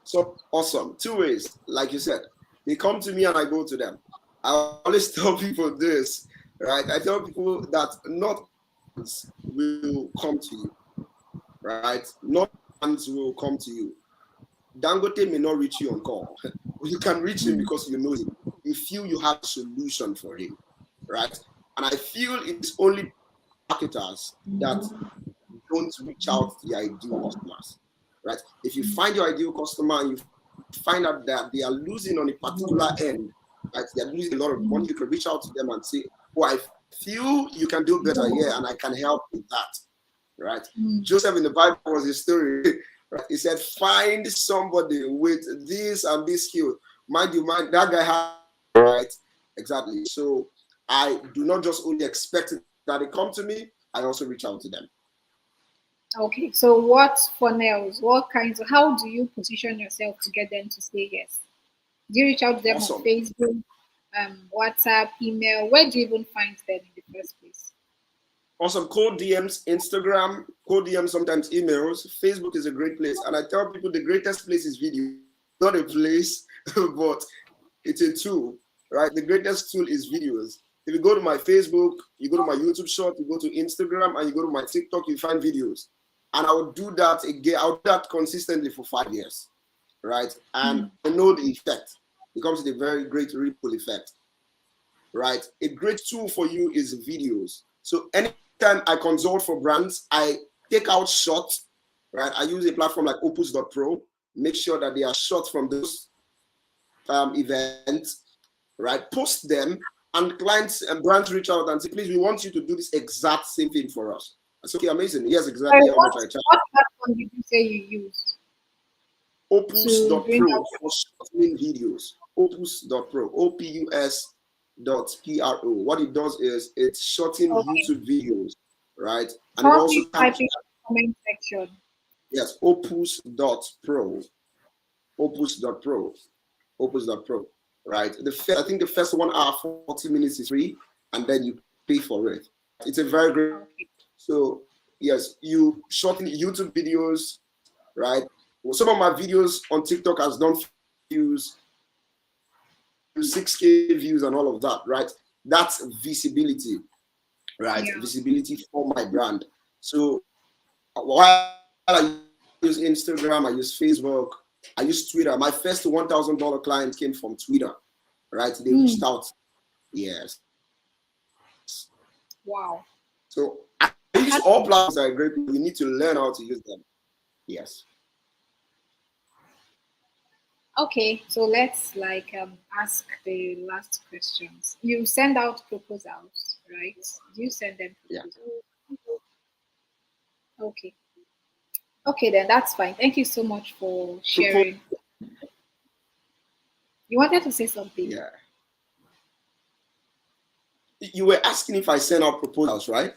So awesome. 2 ways, like you said, they come to me and I go to them. I always tell people this, right? I tell people that not will come to you, right? Not will come to you. Dangote may not reach you on call. You can reach him because you know him. You feel you have a solution for him, right? And I feel it's only marketers that don't reach out to the ideal customers, right? If you find your ideal customer and you find out that they are losing on a particular end, right? They're losing a lot of money, you can reach out to them and say, oh, I feel you can do better here and I can help with that, right? Joseph in the Bible was a story, right? He said, find somebody with this and this skill. Mind you, that guy had, right? Exactly. So I do not just only expect that they come to me, I also reach out to them. Okay, so what funnels, what kinds of, how do you position yourself to get them to say yes? Do you reach out to them on Awesome. Facebook, WhatsApp, email? Where do you even find them in the first place? Awesome. Cold DMs, Instagram, cold DMs, sometimes emails. Facebook is a great place. And I tell people the greatest place is video. Not a place, but it's a tool, right? The greatest tool is videos. If you go to my Facebook, you go to my YouTube short, you go to Instagram, and you go to my TikTok, you find videos. And I will do that again. I'll do that consistently for 5 years, right? And I know the effect. It comes with a very great ripple effect, right? A great tool for you is videos. So anytime I consult for brands, I take out shots, right? I use a platform like opus.pro, make sure that they are shot from those events, right? Post them, and clients and brands reach out and say, please, we want you to do this exact same thing for us. I say, okay, amazing. Yes, Sorry, exactly how much I charge. what platform did you say you use to bring Opus.pro out? for shortening videos. Opus.pro, OPUS dot PRO. What it does is it's shorting Okay, YouTube videos, right? And it probably also type captures, in the comment section. yes, Opus.pro, Opus.pro, Opus.pro, right? I think the first 1 hour, 40 minutes is free, and then you pay for it. It's a very great. Okay. So, yes, you shorten YouTube videos, right? Well, some of my videos on TikTok has done views, 6K views, and all of that, right? That's visibility, right? Yeah. Visibility for my brand. So while I use Instagram, I use Facebook, I use Twitter. My first $1,000 client came from Twitter, right? They reached out. Yes. Wow. So I use all platforms that are great. We need to learn how to use them. Yes. Okay, so let's ask the last questions. You send out proposals, right? Do you send them Yeah. proposals? Okay. Okay, then that's fine. Thank you so much for Propose sharing. You wanted to say something? Yeah. You were asking if I send out proposals, right?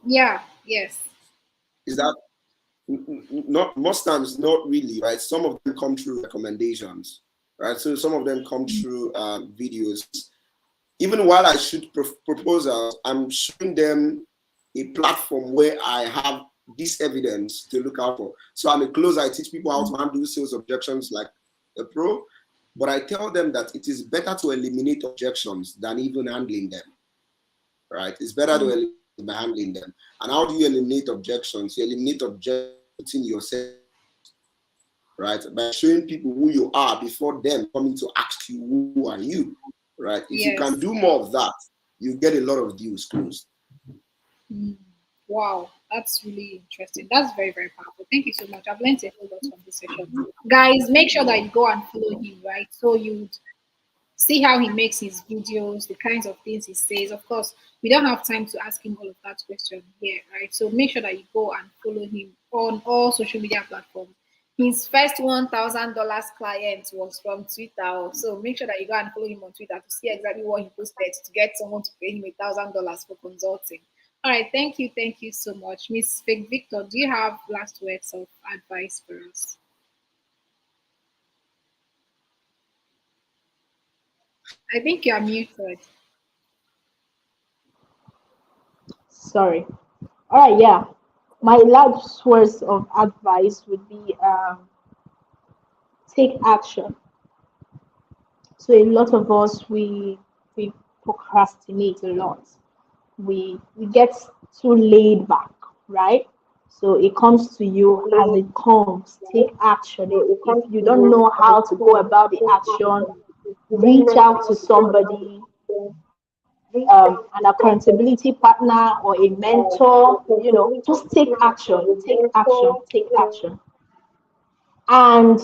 Yeah, yes. Is that not most times? Not really, right? Some of them come through recommendations, right? So some of them come through videos. Even while I shoot proposals, I'm showing them a platform where I have this evidence to look out for. So I'm a closer. I teach people how to handle sales objections like a pro, but I tell them that it is better to eliminate objections than even handling them, right? It's better to Mm, eliminate by handling them. And how do you eliminate objections? You eliminate objections in yourself, right? By showing people who you are before them coming to ask you, who are you, right? If you can yes. do more of that, you get a lot of deals closed. Mm. Wow, that's really interesting. That's very, very powerful. Thank you so much. I've learned a whole lot from this session. Guys, make sure that you go and follow him, right? So you see how he makes his videos, the kinds of things he says. Of course, we don't have time to ask him all of that question here, right? So make sure that you go and follow him on all social media platforms. His first $1,000 client was from Twitter, so make sure that you go and follow him on Twitter to see exactly what he posted to get someone to pay him $1,000 for consulting. All right, thank you so much, Miss Fake Victor. Do you have last words of advice for us? I think you are muted. Sorry. All right, yeah. My last words of advice would be take action. So a lot of us we procrastinate a lot. We get too laid back, right? So it comes to you as it comes. Take action. If you don't know how to go about the action, reach out to somebody, an accountability partner or a mentor. Just take action. Take action. Take action. And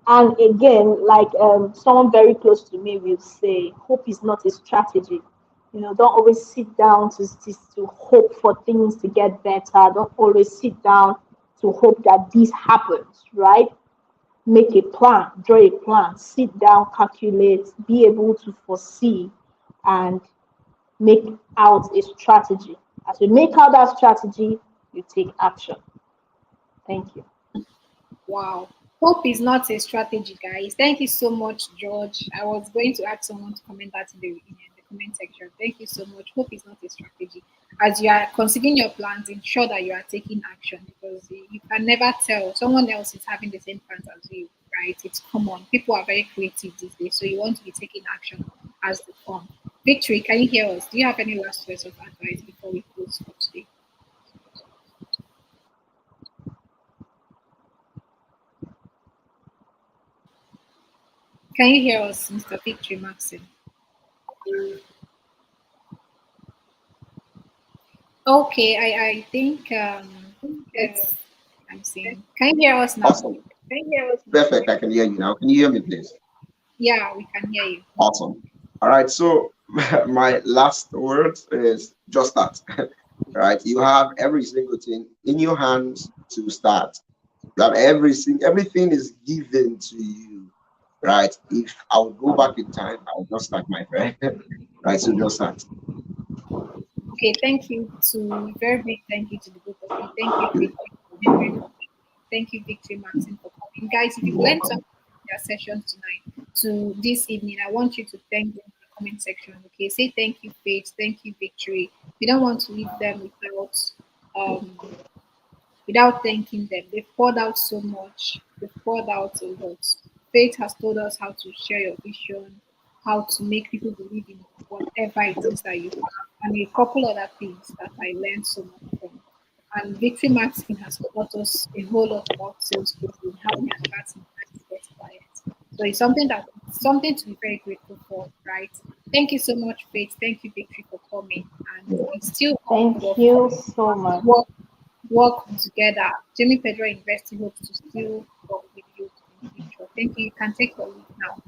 and again, like someone very close to me will say, hope is not a strategy. Don't always sit down to hope for things to get better. Don't always sit down to hope that this happens, right? Make a plan, draw a plan, sit down, calculate, be able to foresee and make out a strategy. As you make out that strategy, you take action. Thank you. Wow. Hope is not a strategy, guys. Thank you so much, George. I was going to ask someone to comment that in the comment section. Thank you so much. Hope is not a strategy. As you are considering your plans, ensure that you are taking action because you can never tell someone else is having the same plans as you, right? It's common. People are very creative these days, so you want to be taking action as they come. Victory, can you hear us? Do you have any last words of advice before we close for today? Can you hear us, Mr. Victory Maxim? Okay, I think let's I'm seeing. Can you hear us now? Awesome. Perfect. I can hear you now. Can you hear me, please? Yeah, we can hear you. Awesome. All right. So my last words is just that. Right. You have every single thing in your hands to start. You have everything is given to you. Right. If I would go back in time, I would just start, my friend. Right. So just start. Okay, thank you to very big thank you to the both of you. Thank you, Victory, for sharing. Thank you, Victory Martin, for coming. Guys, if You're you've learned welcome. something from their session tonight to this evening, I want you to thank them in the comment section. Okay, say thank you, Faith, thank you, Victory. We don't want to leave them um without thanking them. They've poured out so much. They've poured out a lot. Faith has told us how to share your vision, how to make people believe in whatever it is that you have, and a couple other things that I learned so much from. And Victory Maxine has taught us a whole lot about sales closing, how we attract and get clients. So it's something to be very grateful for, right? Thank you so much, Faith. Thank you, Victory, for coming. And we still hope Thank you so much. work work together. Jamie Pedro University hopes to still work with you in the future. Thank you. You can take your leave now.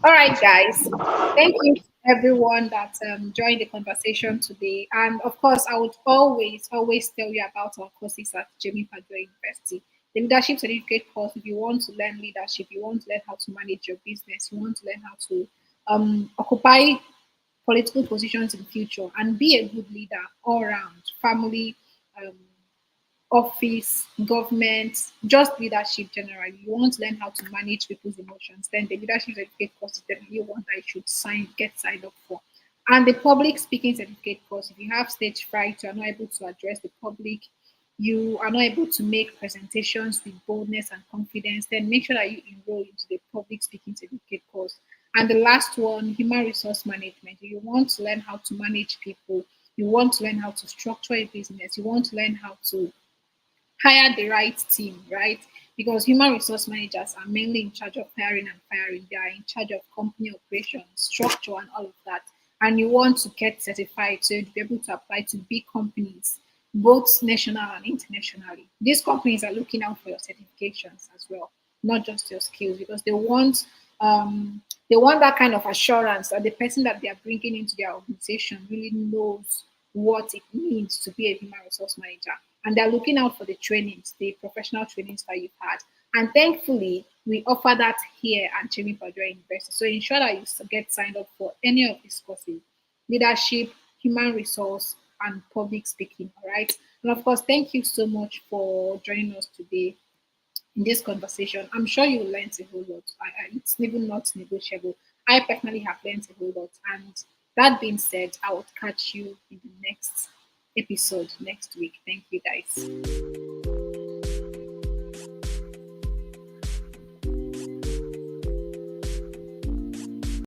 All right, guys. Thank you to everyone that joined the conversation today. And of course, I would always tell you about our courses at Jamie Padua University. The leadership certificate course, if you want to learn leadership, you want to learn how to manage your business, you want to learn how to occupy political positions in the future and be a good leader all around, family, um, office, government, just leadership generally. You want to learn how to manage people's emotions, then the leadership certificate course is definitely one that you should get signed up for. And the public speaking certificate course, if you have stage fright, you are not able to address the public, you are not able to make presentations with boldness and confidence, then make sure that you enroll into the public speaking certificate course. And the last one, human resource management. You want to learn how to manage people, you want to learn how to structure a business, you want to learn how to hire the right team, right? Because human resource managers are mainly in charge of hiring and firing. They are in charge of company operations, structure, and all of that. And you want to get certified so you'll be able to apply to big companies, both national and internationally. These companies are looking out for your certifications as well, not just your skills, because they want that kind of assurance that the person that they are bringing into their organization really knows what it means to be a human resource manager. And they're looking out for the trainings, the professional trainings that you've had. And thankfully, we offer that here at Jimmy Padua University. So ensure that you get signed up for any of these courses: leadership, human resource, and public speaking. All right. And of course, thank you so much for joining us today in this conversation. I'm sure you learned a whole lot. It's even not negotiable. I personally have learned a whole lot. And that being said, I will catch you in the next episode next week. Thank you, guys.